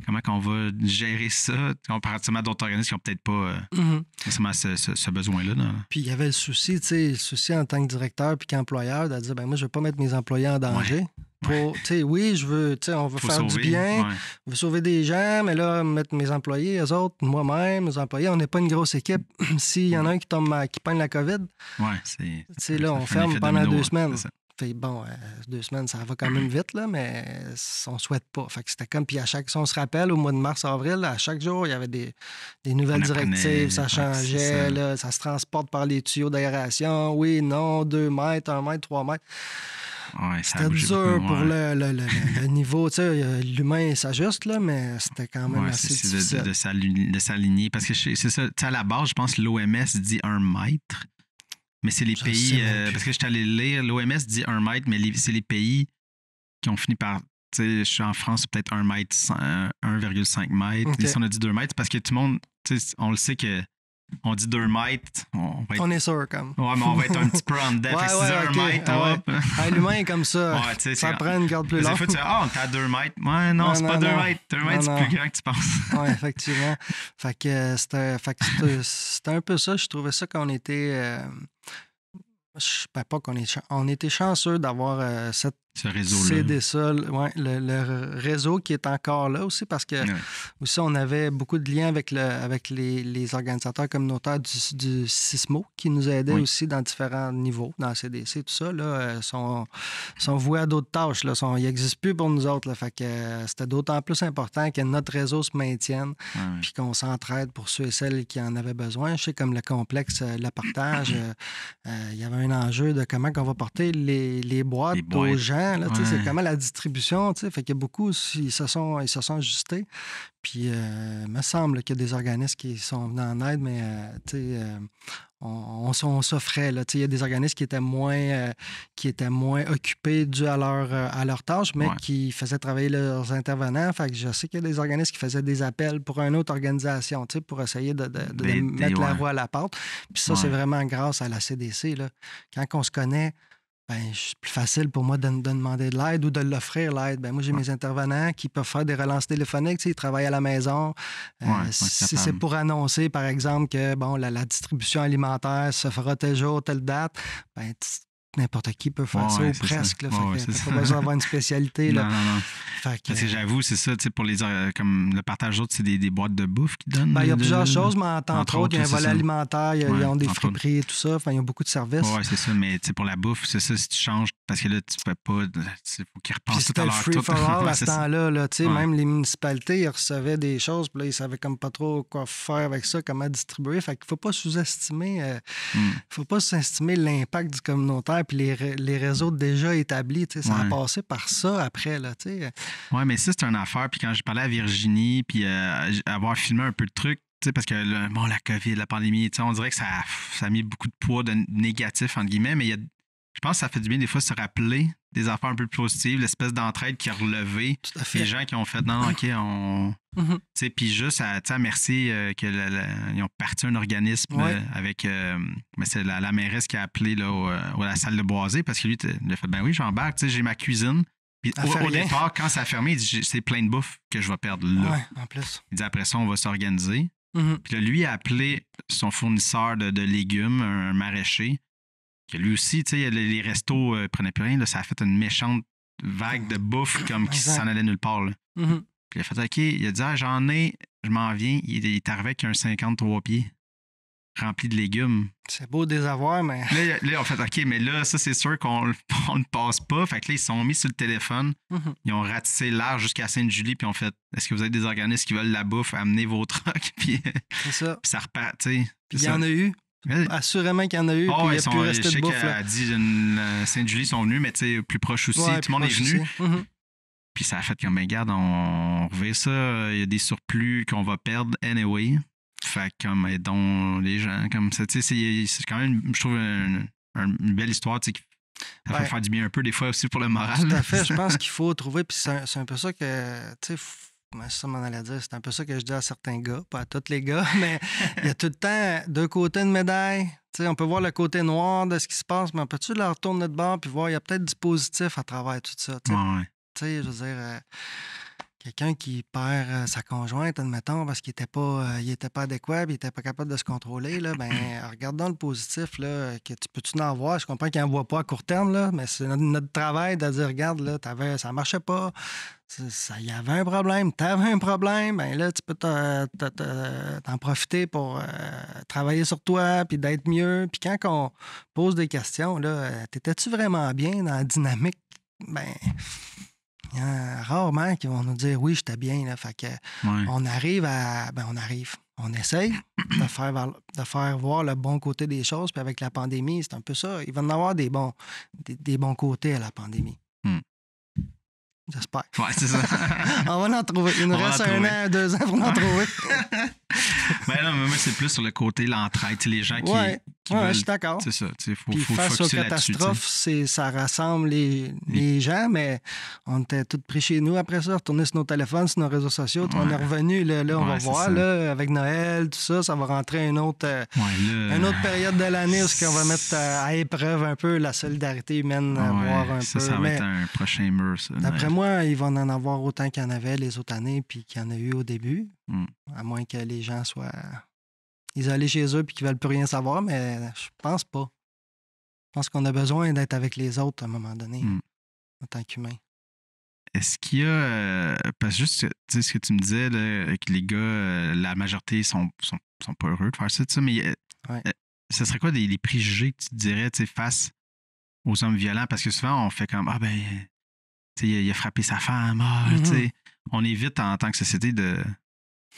Comment qu'on va gérer ça comparativement à d'autres organismes qui n'ont peut-être pas nécessairement ce besoin-là. Puis il y avait le souci en tant que directeur puis qu'employeur de dire, moi, je ne veux pas mettre mes employés en danger. Oui, je veux, on veut faire du bien, on veut sauver des gens, mais là, mettre mes employés, eux autres, moi-même, mes employés, on n'est pas une grosse équipe. S'il y en a un qui pogne la COVID, là, on ferme pendant 2 semaines. Fait, bon, 2 semaines, ça va quand même vite, là, mais on ne souhaite pas. Fait que c'était comme, puis si on se rappelle, au mois de mars, avril, à chaque jour, il y avait des nouvelles directives, ça changeait, là, ça se transporte par les tuyaux d'aération, oui, non, 2 mètres, 1 mètre, 3 mètres. Ouais, c'était dur pour le niveau. Tu sais, l'humain s'ajuste, là, mais c'était quand même assez difficile. De s'aligner. Parce que c'est ça, tu sais, à la base, je pense que l'OMS dit 1 mètre. Mais c'est les pays, parce que je suis allé lire, l'OMS dit 1 mètre, mais c'est les pays qui ont fini par, tu sais, je suis en France, peut-être 1 mètre, 1,5 mètres. Okay. Ici, on a dit 2 mètres parce que tout le monde, tu sais, on le sait que on dit 2 mètres. On est sûr, comme. Ouais, mais on va être un petit peu en dedans. Fait que si c'est 1 mètre, l'humain est comme ça. Ça prend une garde plus longue. Des fois, tu dis, t'es à 2 mètres. Ouais, non, c'est pas 2 mètres. 2 mètres, c'est plus grand que tu penses. Oui, effectivement. Fait que c'était un peu ça. Je trouvais ça qu'on était. On était chanceux d'avoir ce réseau-là. Le réseau qui est encore là aussi parce que aussi on avait beaucoup de liens avec les organisateurs communautaires du SISMO qui nous aidaient aussi dans différents niveaux, dans la CDC, tout ça, là, sont voués à d'autres tâches. Là, ils n'existent plus pour nous autres. Là, fait que c'était d'autant plus important que notre réseau se maintienne puis qu'on s'entraide pour ceux et celles qui en avaient besoin. Je sais comme le complexe Le Partage, il y avait un enjeu de comment on va porter les boîtes aux gens. Là, c'est comment la distribution. Fait qu'il y a beaucoup, ils se sont ajustés. Puis, il me semble qu'il y a des organismes qui sont venus en aide, mais on s'offrait. Il y a des organismes qui étaient moins occupés dû à leur tâche, mais qui faisaient travailler leurs intervenants. Fait que je sais qu'il y a des organismes qui faisaient des appels pour une autre organisation pour essayer de mettre la roue à la pâte. Puis ça, c'est vraiment grâce à la CDC. Là. Quand on se connaît, c'est plus facile pour moi de demander de l'aide ou de l'offrir l'aide. Moi, j'ai mes intervenants qui peuvent faire des relances téléphoniques. Ils travaillent à la maison. Si c'est pour annoncer, par exemple, que la distribution alimentaire se fera tel jour, telle date, n'importe qui peut faire ça, ou presque. Il ne faut pas besoin d'avoir une spécialité. Là. Non. Parce que j'avoue, c'est ça, pour les comme le partage d'autres, c'est des boîtes de bouffe qui donnent. Il y a plusieurs choses, mais entre autres, il y a un volet alimentaire, ils ont des friperies et tout ça. Il y a beaucoup de services. Oui, c'est ça, mais pour la bouffe, c'est ça, si tu changes, parce que là, tu peux pas. Il faut qu'ils repensent tout à l'heure. C'était le free-for-all à ce temps-là. Même les municipalités, ils recevaient des choses, puis là, ils savaient comme pas trop quoi faire avec ça, comment distribuer. Fait qu'il ne faut pas sous-estimer. Faut pas sous-estimer l'impact du communautaire puis les réseaux déjà établis. Ça a passé par ça après. Oui, mais ça, c'est une affaire. Puis quand j'ai parlé à Virginie, puis avoir filmé un peu de trucs, parce que la COVID, la pandémie, on dirait que ça a mis beaucoup de poids de négatif, entre guillemets, mais je pense que ça fait du bien des fois de se rappeler des affaires un peu plus positives, l'espèce d'entraide qui a relevé. Les gens qui ont fait non, OK, on. Puis juste à merci qu'ils ont parti un organisme avec. Mais c'est la mairesse qui a appelé là, à la salle de Boisé parce que lui, il a fait oui, j'embarque, j'ai ma cuisine. Puis au départ, quand ça a fermé, il dit c'est plein de bouffe que je vais perdre là. Ouais, en plus. Il dit après ça, on va s'organiser. Puis là, lui a appelé son fournisseur de légumes, un maraîcher. Que lui aussi, tu sais, les restos prenaient plus rien. Là, ça a fait une méchante vague de bouffe comme qui s'en allait nulle part. Là. Puis il a fait OK, il a dit j'en ai, je m'en viens. Il est arrivé avec un 53 pieds rempli de légumes. C'est beau de les avoir, mais. Là, on fait OK, mais là, ça, c'est sûr qu'on ne passe pas. Fait que là, ils sont mis sur le téléphone. Ils ont ratissé large jusqu'à Sainte-Julie. Puis on fait est-ce que vous avez des organismes qui veulent la bouffe, amenez vos trucks. Puis c'est ça. Puis ça repart, tu sais. Puis il y en a eu. Assurément qu'il y en a eu, puis il n'y a plus resté de bouffe. Je sais qu'à dit Sainte-Julie sont venus, mais tu sais, plus proche aussi, tout le monde est venu. Puis ça a fait comme, regarde, on revient ça, il y a des surplus qu'on va perdre anyway. Fait comme, aidons les gens, comme ça, tu sais, c'est quand même, je trouve, une belle histoire, tu sais, ça peut faire du bien un peu des fois aussi pour le moral. Tout à fait, je pense qu'il faut trouver, puis c'est un peu ça que, tu sais, ça m'en allait dire. C'est un peu ça que je dis à certains gars, pas à tous les gars, mais il y a tout le temps deux côtés de médaille. T'sais, on peut voir le côté noir de ce qui se passe, mais on peut-tu leur retourner de bord puis voir, il y a peut-être du positif à travers tout ça. Je veux dire, quelqu'un qui perd sa conjointe, admettons, parce qu'il était pas adéquat, puis il était pas capable de se contrôler, là, ben, regardons le positif, là, que peux-tu en voir? Je comprends qu'il n'en voit pas à court terme, là, mais c'est notre travail de dire, regarde, là, ça marchait pas, il y avait un problème, tu avais un problème, ben là, tu peux t'en profiter pour travailler sur toi, puis d'être mieux. Puis quand on pose des questions, là, t'étais-tu vraiment bien dans la dynamique? Ben, il y en a rarement qui vont nous dire oui, j'étais bien. Là. Fait que on arrive. On essaye de faire voir le bon côté des choses. Puis avec la pandémie, c'est un peu ça. Il va y en avoir des bons côtés à la pandémie. J'espère. Ouais, c'est ça. On va en trouver. Il nous reste 1 an, 2 ans pour en trouver. Ben non, mais moi, c'est plus sur le côté l'entraide. Les gens qui veulent... je suis d'accord. C'est ça. Faut face aux catastrophes, ça rassemble les gens, mais on était tous pris chez nous après ça, retourner sur nos téléphones, sur nos réseaux sociaux. On est revenu, là on va voir, là, avec Noël, tout ça, ça va rentrer une autre période de l'année où on va mettre à épreuve un peu la solidarité humaine, voir un peu. Ça va être un prochain mur, ça. D'après moi, il va en avoir autant qu'il y en avait les autres années puis qu'il y en a eu au début, à moins que les gens soient isolés chez eux et qu'ils ne veulent plus rien savoir, mais je pense pas. Je pense qu'on a besoin d'être avec les autres à un moment donné, en tant qu'humain. Est-ce qu'il y a... parce que juste, tu sais, ce que tu me disais, là, que les gars, la majorité sont pas heureux de faire ça, mais ce serait quoi les préjugés que tu te dirais, tu sais, face aux hommes violents? Parce que souvent, on fait comme, tu sais, il a frappé sa femme, tu sais. On évite en tant que société de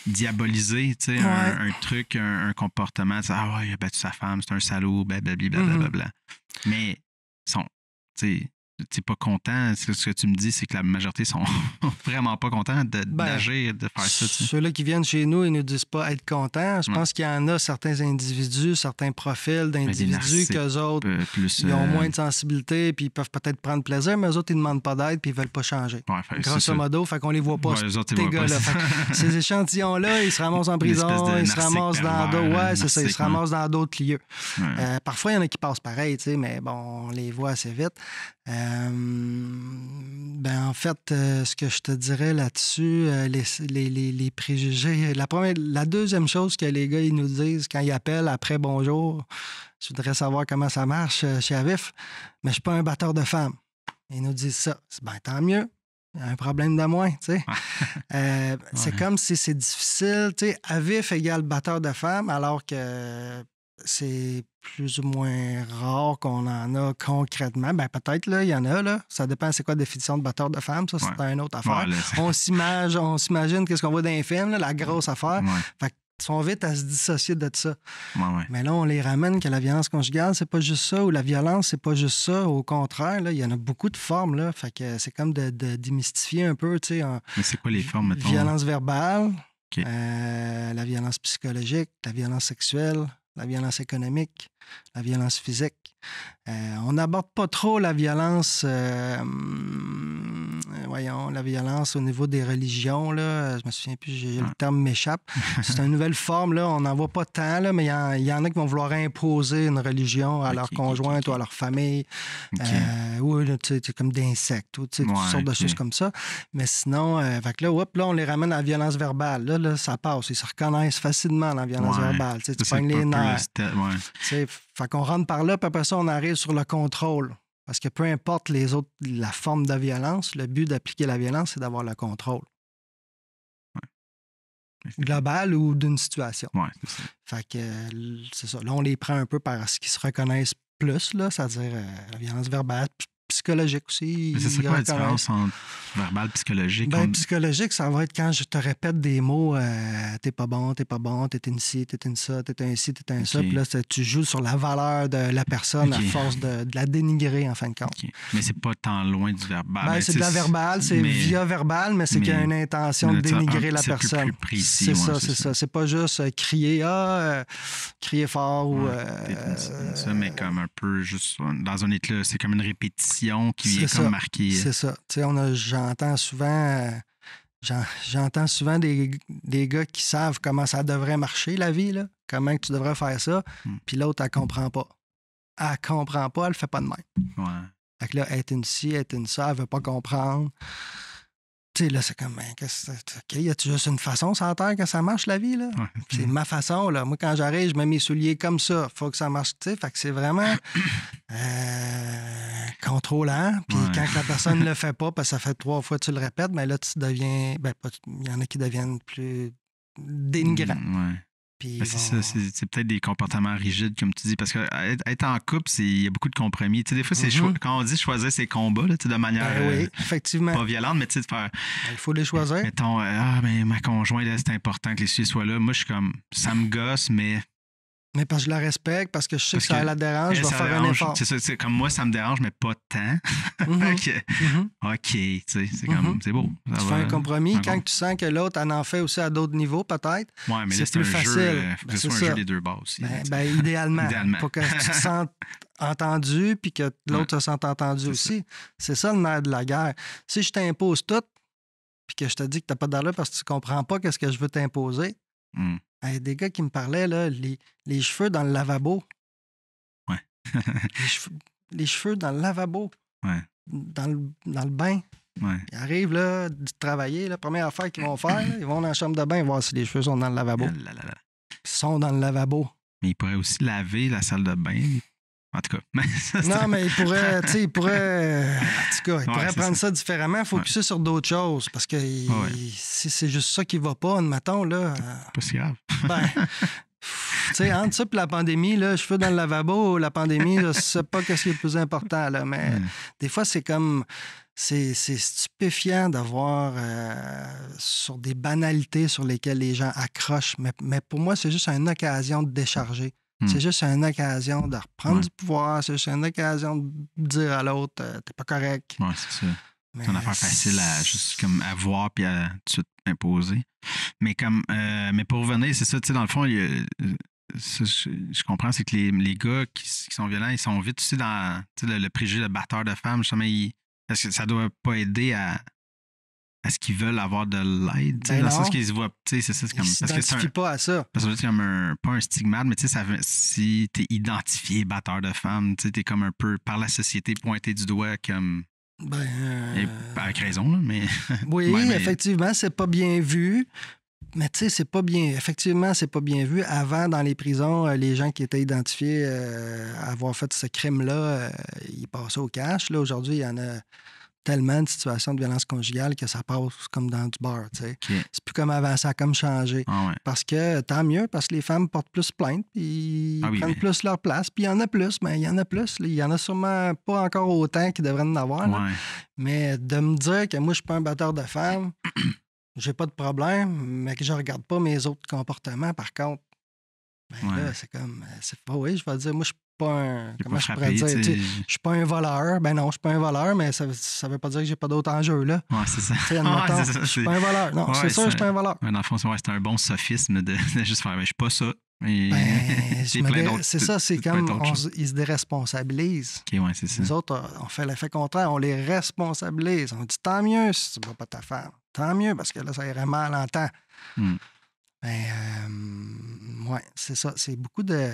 diaboliser, tu sais, un truc, un comportement, il a battu sa femme, c'est un salaud, blablabla. Mais, tu sais, t'es pas content. Ce que tu me dis, c'est que la majorité sont vraiment pas contents d'agir, de faire ça. T'sais. Ceux-là qui viennent chez nous, ils ne disent pas être contents. Je pense qu'il y en a certains individus, certains profils d'individus qu'eux autres, ils ont moins de sensibilité, puis ils peuvent peut-être prendre plaisir, mais eux autres, ils ne demandent pas d'aide, puis ils ne veulent pas changer. Grosso modo, fait qu'on les voit pas, ces gars-là. Ces échantillons-là, ils se ramassent en prison, ils se ramassent dans d'autres... c'est ça, ils se ramassent dans d'autres lieux. Parfois, il y en a qui passent pareil, mais bon, on les voit assez vite. En fait, ce que je te dirais là-dessus, les préjugés. La deuxième chose que les gars ils nous disent quand ils appellent après bonjour, je voudrais savoir comment ça marche chez Avif, mais je suis pas un batteur de femmes. Ils nous disent ça. Tant mieux. Il y a un problème de moins, tu sais. C'est comme si c'est difficile, tu sais. Avif égale batteur de femmes, alors que c'est plus ou moins rare qu'on en a concrètement. Peut-être, là, il y en a, là. Ça dépend c'est quoi la définition de batteur de femme. Ça, c'est une autre affaire. On s'imagine qu'est-ce qu'on voit dans les films, là, la grosse affaire. Fait qu'ils sont vite à se dissocier de ça. Mais là, on les ramène que la violence conjugale, c'est pas juste ça, ou la violence, c'est pas juste ça. Au contraire, là, il y en a beaucoup de formes, là. Fait que c'est comme de démystifier un peu, tu sais. Mais c'est quoi les formes, mettons? Violence verbale, la violence psychologique, la violence sexuelle, la violence économique, la violence physique. On n'aborde pas trop la violence, la violence au niveau des religions. Là. Je me souviens plus, le terme m'échappe. C'est une nouvelle forme, là. On n'en voit pas tant, là, mais il y en a qui vont vouloir imposer une religion à leur conjointe ou à leur famille. Ou comme d'insectes, ou toutes sortes de choses comme ça. Mais sinon, fait que là, on les ramène à la violence verbale. Là, ça passe. Ils se reconnaissent facilement dans la violence verbale. Tu pognes les nerfs. Fait qu'on rentre par là, puis après ça, on arrive sur le contrôle. Parce que peu importe la forme de violence, le but d'appliquer la violence, c'est d'avoir le contrôle. Global ou d'une situation. C'est ça. Fait que c'est ça. Là, on les prend un peu par ce qu'ils se reconnaissent plus, là, c'est-à-dire la violence verbale, psychologique aussi. Mais c'est quoi la différence entre verbal et psychologique? Psychologique, ça va être quand je te répète des mots t'es pas bon, t'es une ci, t'es une ça, t'es un ci, t'es un ça. Puis là, tu joues sur la valeur de la personne à force de la dénigrer, en fin de compte. Mais c'est pas tant loin du verbal. C'est de la verbale, c'est via verbal, mais c'est qu'il y a une intention de dénigrer la personne. C'est plus précis. C'est ça. C'est pas juste crier fort ou... ça, mais comme un peu juste dans un éclat, c'est comme une répétition qui vient comme marquer. C'est ça. Tu sais, j'entends souvent des gars qui savent comment ça devrait marcher, la vie, là. Comment tu devrais faire ça. Puis l'autre, elle comprend pas. Elle comprend pas, elle fait pas de même. Fait que là, elle est une ci, elle est une ça, elle veut pas comprendre. tu sais, là, c'est comme, ben, OK, y a-tu juste une façon sur la Terre que ça marche, la vie, là? Ouais. C'est ma façon, là. Moi, quand j'arrive, je mets mes souliers comme ça. Faut que ça marche, tu sais. Fait que c'est vraiment contrôlant. Puis Ouais. quand la personne ne le fait pas, parce que ça fait 3 fois que tu le répètes, ben là, tu deviens... Ben, il y en a qui deviennent plus dénigrants. Ouais. Puis Ben, c'est ça, c'est peut-être des comportements rigides, comme tu dis, parce que être en couple, il y a beaucoup de compromis. Tu sais, des fois, c'est quand on dit choisir ses combats là, tu sais, de manière oui, effectivement. pas violente, mais tu sais, de faire. Il faut les choisir. Mettons, ben, ma conjointe, là, c'est important que les souliers soient là. Moi, je suis comme, ça me gosse, mais. Mais parce que je la respecte, parce que je sais que ça la dérange, je vais ça faire un effort. C'est ça, comme moi, ça me dérange, mais pas tant. OK, tu sais, c'est comme, c'est beau. Tu fais un compromis. Quand tu sens que l'autre en fait aussi à d'autres niveaux, peut-être, ouais, mais c'est plus facile. Il faut que ce soit un jeu des deux bords aussi. Idéalement. Pour que tu te sentes entendu puis que l'autre se sente entendu aussi. C'est ça le nerf de la guerre. Si je t'impose tout puis que je te dis que tu n'as pas d'allure parce que tu comprends pas qu'est-ce que je veux t'imposer, des gars qui me parlaient, là, les cheveux dans le lavabo. Ouais. les cheveux dans le lavabo. Ouais. Dans le bain. Ouais. Ils arrivent là, de travailler. La première affaire qu'ils vont faire, là, ils vont dans la chambre de bain voir si les cheveux sont dans le lavabo. Ils sont dans le lavabo. Mais ils pourraient aussi laver la salle de bain. En tout cas. Non, mais ils pourraient, prendre ça différemment, focusser sur d'autres choses. Parce que si c'est juste ça qui va pas, admettons, là. Pas si grave. Ben, tu sais, entre ça et la pandémie, là, cheveux dans le lavabo, la pandémie, je sais pas ce qui est le plus important, là. Mais des fois, c'est comme. C'est stupéfiant de voir sur des banalités sur lesquelles les gens accrochent. Mais pour moi, c'est juste une occasion de décharger. C'est juste une occasion de reprendre du pouvoir. C'est juste une occasion de dire à l'autre t'es pas correct. Oui, c'est ça. C'est une affaire facile à voir puis à tout de suite imposer. Mais mais pour revenir, c'est ça, tu sais, dans le fond, je comprends, c'est que les gars qui sont violents, ils sont vite aussi dans le préjugé de batteur de femmes. Justement, est-ce que ça doit pas aider à ce qu'ils veulent avoir de l'aide? Dans le sens qu'ils se voient. C'est ça, c'est comme. Ils s'identifient pas à ça. Parce que c'est comme pas un stigmate, mais si t'es identifié batteur de femmes, t'es comme un peu par la société pointé du doigt comme. Avec raison, là, mais. Oui, effectivement, c'est pas bien vu. Mais tu sais, c'est pas bien vu. Avant, dans les prisons, les gens qui étaient identifiés à avoir fait ce crime-là, ils passaient au cash. Là, aujourd'hui, il y en a tellement de situations de violence conjugale que ça passe comme dans du beurre, tu sais. Okay. C'est plus comme avant, ça a comme changé. Parce que, tant mieux, parce que les femmes portent plus plainte, puis ils prennent plus leur place, puis il y en a plus, mais il y en a plus. Il y en a sûrement pas encore autant qu'il devrait en avoir. Mais de me dire que moi, je suis pas un batteur de femmes, j'ai pas de problème, mais que je regarde pas mes autres comportements, par contre, là, c'est comme, c'est pas, je vais dire, moi, je suis pas un, comment je pourrais dire, je suis pas un voleur. Ben non, je suis pas un voleur, mais ça veut pas dire que j'ai pas d'autres enjeux, là. Ouais, c'est ça. Je suis pas un voleur. Non, c'est sûr, je suis pas un voleur. Dans le fond, c'est un bon sophisme de juste faire, je suis pas ça. C'est ça, c'est comme ils se déresponsabilisent. OK, ouais, c'est ça. Nous autres, on fait l'effet contraire, on les responsabilise. On dit tant mieux si tu ne vas pas ta femme. Tant mieux, parce que là, ça irait mal en temps. C'est ça. C'est beaucoup de.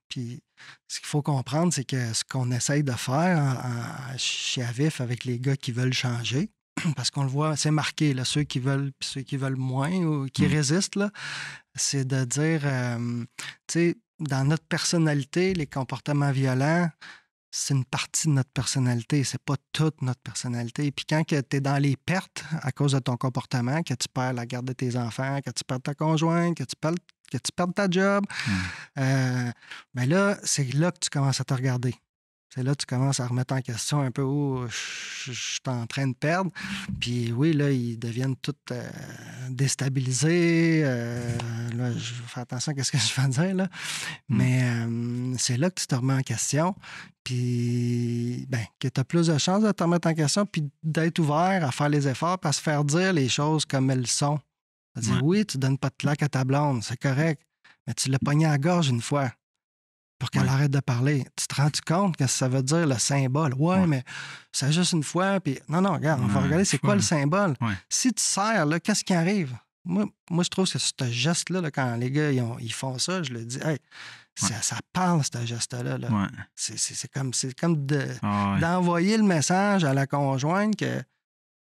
Puis, ce qu'il faut comprendre, c'est que ce qu'on essaye de faire chez Avif avec les gars qui veulent changer, parce qu'on le voit, c'est marqué, là, ceux qui veulent puis ceux qui veulent moins ou qui résistent, là, c'est de dire, tu sais, dans notre personnalité, les comportements violents, c'est une partie de notre personnalité, c'est pas toute notre personnalité. Puis quand tu es dans les pertes à cause de ton comportement, que tu perds la garde de tes enfants, que tu perds ta conjointe, que tu perds ta job, ben là, c'est là que tu commences à te regarder. C'est là que tu commences à remettre en question un peu où je suis en train de perdre. Puis oui, là, ils deviennent tous déstabilisés. Là, je vais faire attention à ce que je vais dire, là. Mais c'est là que tu te remets en question. Puis, que tu as plus de chances de te remettre en question, puis d'être ouvert à faire les efforts, puis à se faire dire les choses comme elles sont. C'est-à-dire, oui, tu donnes pas de claque à ta blonde, c'est correct, mais tu l'as pogné à la gorge une fois pour qu'elle arrête de parler. Tu te rends compte que ça veut dire le symbole? Ouais, mais c'est juste une fois, puis non, regarde, on va regarder c'est quoi le symbole. Si tu serres, là, qu'est-ce qui arrive? Moi, je trouve que ce geste-là, là, quand les gars ils font ça, je le dis, hey, ça parle, ce geste-là. Là. C'est comme d'envoyer le message à la conjointe que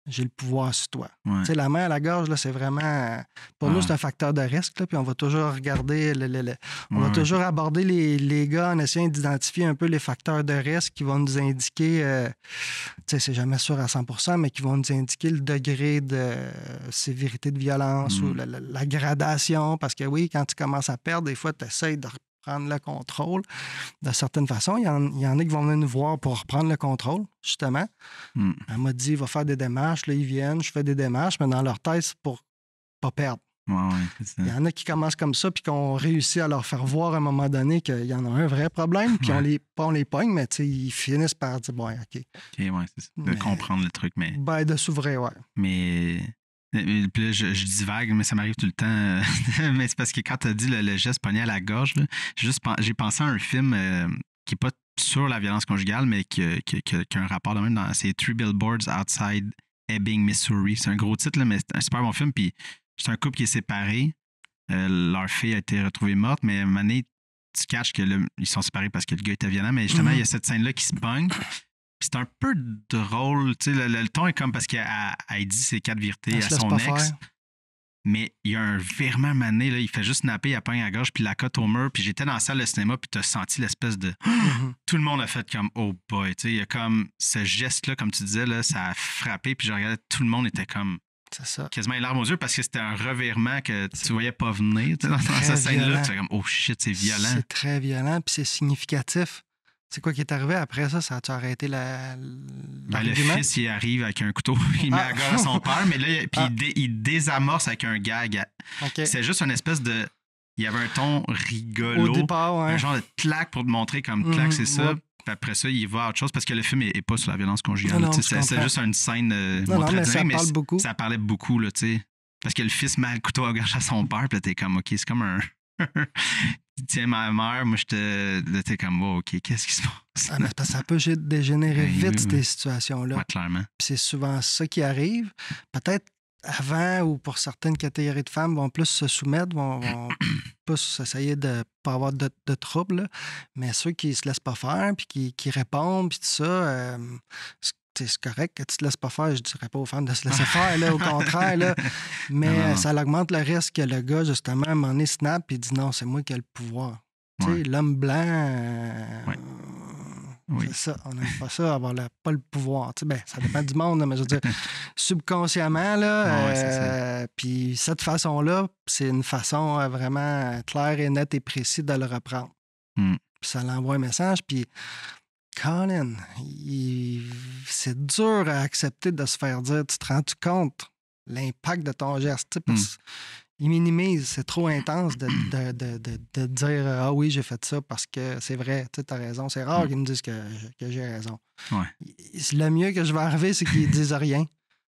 j'ai le pouvoir sur toi. Ouais. Tu sais, la main à la gorge, là, c'est vraiment... Pour nous, c'est un facteur de risque, là, puis on va toujours regarder... on va toujours aborder les gars en essayant d'identifier un peu les facteurs de risque qui vont nous indiquer... tu sais, c'est jamais sûr à 100%, mais qui vont nous indiquer le degré de sévérité de violence ou la gradation. Parce que oui, quand tu commences à perdre, des fois, tu essaies de prendre le contrôle de certaines façons. Il y en a qui vont venir nous voir pour reprendre le contrôle, justement. Elle m'a dit, il va faire des démarches. Là, ils viennent, je fais des démarches, mais dans leur tête, c'est pour pas perdre. C'est ça. Il y en a qui commencent comme ça, puis qu'on réussit à leur faire voir à un moment donné qu'il y en a un vrai problème, puis on les pogne, mais ils finissent par dire, bon, OK. OK, c'est ça. De comprendre le truc, mais... Ben, de s'ouvrir, ouais. Mais... Puis là, je divague, mais ça m'arrive tout le temps. Mais c'est parce que quand tu as dit le geste pogné à la gorge, là, j'ai pensé à un film qui n'est pas sur la violence conjugale, mais qui a un rapport de même. C'est Three Billboards Outside Ebbing, Missouri. C'est un gros titre, là, mais c'est un super bon film. Puis c'est un couple qui est séparé. Leur fille a été retrouvée morte, mais à un moment donné, tu caches qu'ils sont séparés parce que le gars était violent. Mais justement, il y a cette scène-là qui se pogne. C'est un peu drôle. Tu sais, le ton est comme parce qu'elle dit ses 4 vérités à son ex. Faire. Mais il y a un virement mané, là, il fait juste napper, il pogne à la gorge, puis la cote au mur. Puis j'étais dans la salle de cinéma, puis tu as senti l'espèce de... Tout le monde a fait comme « Oh boy ». Tu sais, il y a comme ce geste-là, comme tu disais, là, ça a frappé. Puis je regardais, tout le monde était comme... C'est ça. Quasiment les larmes aux yeux parce que c'était un revirement que tu voyais pas venir. Dans cette scène-là, tu fais comme « Oh shit, c'est violent ». C'est très violent, puis c'est significatif. C'est quoi qui est arrivé après ça? Ça a-tu arrêté le fils, il arrive avec un couteau, il met la gorge à son père, mais là, puis il désamorce avec un gag. Okay. C'est juste une espèce de... Il y avait un ton rigolo. Au départ, un genre de claque pour te montrer comme claque, c'est ça. Puis après ça, il va à autre chose parce que le film n'est pas sur la violence conjugale. C'est juste une scène mais ça parle beaucoup. Ça parlait beaucoup, là, tu sais. Parce que le fils met le couteau à gorge à son père, puis là, t'es comme, OK, c'est comme un... Tiens, ma mère, moi, t'es comme, oh, OK, qu'est-ce qui se passe? Parce que ça peut dégénérer vite, ces situations-là. Ouais, clairement. Puis c'est souvent ça qui arrive. Peut-être avant, ou pour certaines catégories de femmes, vont plus se soumettre, vont plus essayer de ne pas avoir de troubles. Là. Mais ceux qui ne se laissent pas faire, puis qui répondent, puis tout ça, c'est correct que tu te laisses pas faire. Je dirais pas aux femmes de se laisser faire, là, au contraire. Là. Mais ça augmente le risque que le gars, justement, à un moment donné, snap et dit non, c'est moi qui ai le pouvoir. Tu sais, l'homme blanc, c'est ça. On n'aime pas ça, avoir pas le pouvoir. Tu sais, ça dépend du monde, là, mais je veux dire, subconsciemment, là, puis cette façon-là, c'est une façon vraiment claire et nette et précise de le reprendre. Puis ça l'envoie un message, puis Colin, c'est dur à accepter de se faire dire, tu te rends-tu compte l'impact de ton geste? Il minimise, c'est trop intense de dire « Ah oui, j'ai fait ça parce que c'est vrai, tu as raison. » C'est rare qu'ils me disent que j'ai raison. Ouais. Le mieux que je vais arriver, c'est qu'ils disent rien,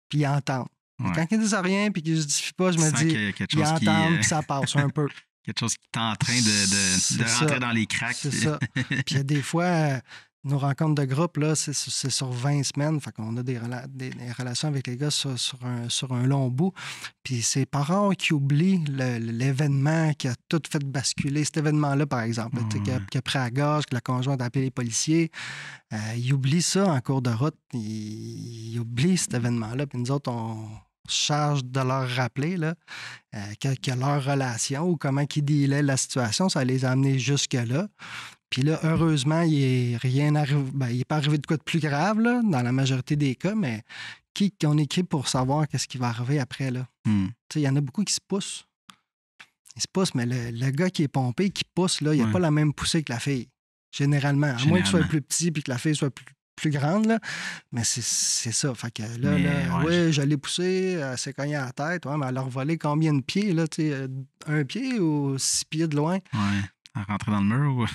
puis ils entendent. Ouais. Quand ils disent rien puis qu'ils ne justifient pas, je me dis ils entendent, puis ça passe un peu. Quelque chose qui est en train de rentrer dans les cracks. C'est ça. Puis il y a des fois... Nos rencontres de groupe, là, c'est sur 20 semaines. Fait qu'on a des relations avec les gars sur un long bout. Puis c'est pas rare qu'ils oublient l'événement qui a tout fait basculer. Cet événement-là, par exemple, qui a pris à la gorge, que la conjointe a appelé les policiers. Ils oublient ça en cours de route. Ils oublient cet événement-là. Puis nous autres, on charge de leur rappeler là, que leur relation ou comment ils dealaient la situation, ça les a amenés jusque-là. Puis là, heureusement, il n'est pas arrivé de quoi de plus grave, là, dans la majorité des cas, mais on écrit pour savoir qu'est-ce qui va arriver après, là. Il y en a beaucoup qui se poussent. Ils se poussent, mais le gars qui est pompé, qui pousse, là, il n'a pas la même poussée que la fille, généralement. À moins qu'il soit plus petit puis que la fille soit plus grande, là. Mais c'est ça. Fait que là, je l'ai poussé, elle s'est cognée à la tête. Ouais, mais elle a revolé combien de pieds, là, un pied ou 6 pieds de loin? Ouais. À rentrer dans le mur ou...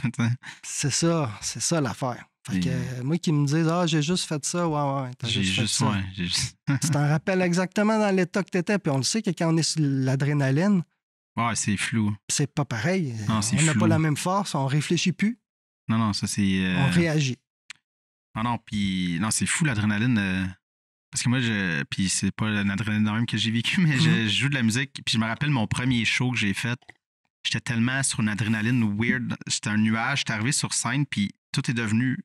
C'est ça l'affaire. Fait que moi qui me disais « Ah, j'ai juste fait ça, ouais, j'ai juste fait ça. Tu t'en rappelles exactement dans l'état que t'étais, puis on le sait que quand on est sur l'adrénaline... Ouais, c'est flou. C'est pas pareil. Non, on n'a pas la même force, on réfléchit plus. Non, ça c'est... On réagit. Non, c'est fou l'adrénaline... Parce que moi, puis c'est pas l'adrénaline même que j'ai vécu, mais je joue de la musique, puis je me rappelle mon premier show que j'ai fait. J'étais tellement sur une adrénaline weird. C'était un nuage. J'étais arrivé sur scène, puis tout est devenu...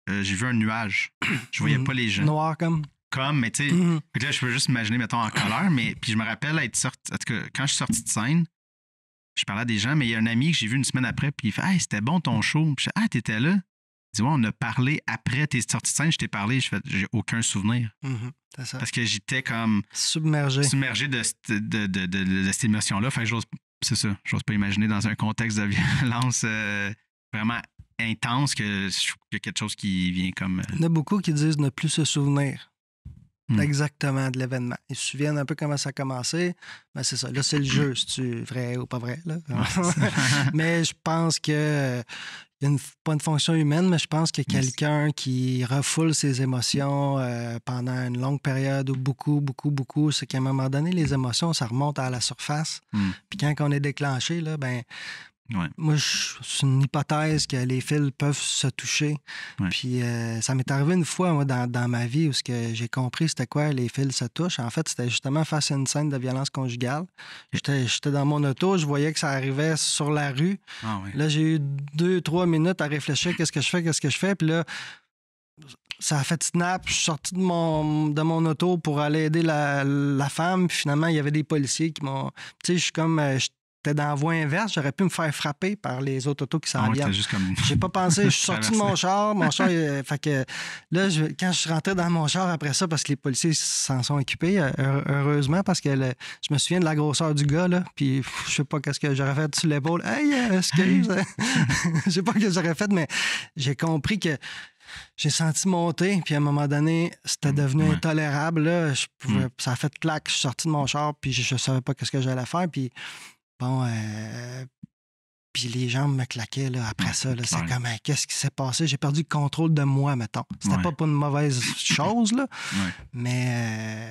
j'ai vu un nuage. Je voyais pas les gens. Noir comme? comme, mais tu sais, là, je peux juste imaginer, mettons, en colère, mais puis je me rappelle être sorti, en tout cas, quand je suis sorti de scène, je parlais à des gens, mais il y a un ami que j'ai vu une semaine après, puis il fait « Hey, c'était bon ton show. » Puis je dis « Ah, t'étais là? » Il dit « Ouais, on a parlé après tes sorties de scène, je t'ai parlé. » Je fais « J'ai aucun souvenir. C'est ça. Parce que j'étais comme submergé de cette émotion-là. Fait que c'est ça, j'ose pas imaginer dans un contexte de violence vraiment intense qu'il y a quelque chose qui vient comme... Il y en a beaucoup qui disent ne plus se souvenir exactement de l'événement. Ils se souviennent un peu comment ça a commencé. Ben c'est ça. Là, c'est le jeu, si tu vrai ou pas vrai. Là. Mais je pense que il n'y a pas une fonction humaine, mais je pense que quelqu'un qui refoule ses émotions pendant une longue période ou beaucoup, c'est qu'à un moment donné, les émotions, ça remonte à la surface. Puis quand on est déclenché, là, ben moi, c'est une hypothèse que les fils peuvent se toucher. Puis ça m'est arrivé une fois, moi, dans ma vie, où j'ai compris c'était quoi les fils se touchent. En fait, c'était justement face à une scène de violence conjugale. J'étais dans mon auto, je voyais que ça arrivait sur la rue. Là, j'ai eu 2-3 minutes à réfléchir, qu'est-ce que je fais. Puis là, ça a fait snap. Je suis sorti de mon auto pour aller aider la femme. Puis finalement, il y avait des policiers qui m'ont... Tu sais, je suis comme... J'étais dans la voie inverse, j'aurais pu me faire frapper par les autres autos qui s'en viennent. J'ai pas pensé, je suis sorti de mon char. Fait que là, quand je suis rentré dans mon char après ça, parce que les policiers s'en sont occupés, heureusement, parce que je me souviens de la grosseur du gars, là, puis je sais pas qu'est-ce que j'aurais fait sur l'épaule. Hey, excuse! Je sais pas ce que j'aurais fait, mais j'ai compris que j'ai senti monter, puis à un moment donné, c'était devenu intolérable. Là. Ça a fait clac, je suis sorti de mon char, puis je savais pas qu'est-ce que j'allais faire, puis bon, puis les jambes me claquaient là, après ça. Là, c'est comme, qu'est-ce qui s'est passé? J'ai perdu le contrôle de moi, mettons. C'était pas pour une mauvaise chose, là. Mais,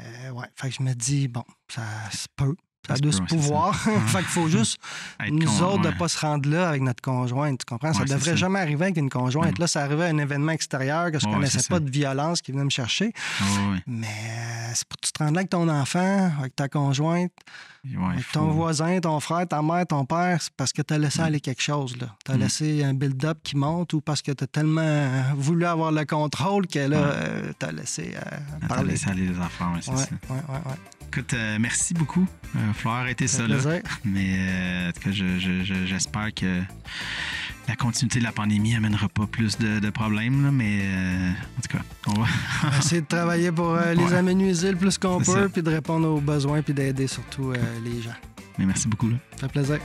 fait que je me dis, bon, ça se peut. Ça a de ce pouvoir. Fait qu'il faut juste, nous autres, de ne pas se rendre là avec notre conjointe. Tu comprends? Ça ne devrait jamais arriver avec une conjointe. Là, ça arrivait à un événement extérieur que je ne connaissais pas de violence qui venait me chercher. Mais c'est pour que tu te rendes là avec ton enfant, avec ta conjointe, avec ton voisin, ton frère, ta mère, ton père. C'est parce que tu as laissé aller quelque chose. Tu as laissé un build-up qui monte ou parce que tu as tellement voulu avoir le contrôle que là, tu as laissé parler. Tu as laissé aller les enfants, c'est ça. Écoute, merci beaucoup. Fleur a été ça, là. Mais en tout cas, j'espère que la continuité de la pandémie n'amènera pas plus de problèmes. Là, mais en tout cas, on va essayer de travailler pour les amenuiser le plus qu'on peut, puis de répondre aux besoins, puis d'aider surtout les gens. Mais merci beaucoup. Là. Ça fait plaisir.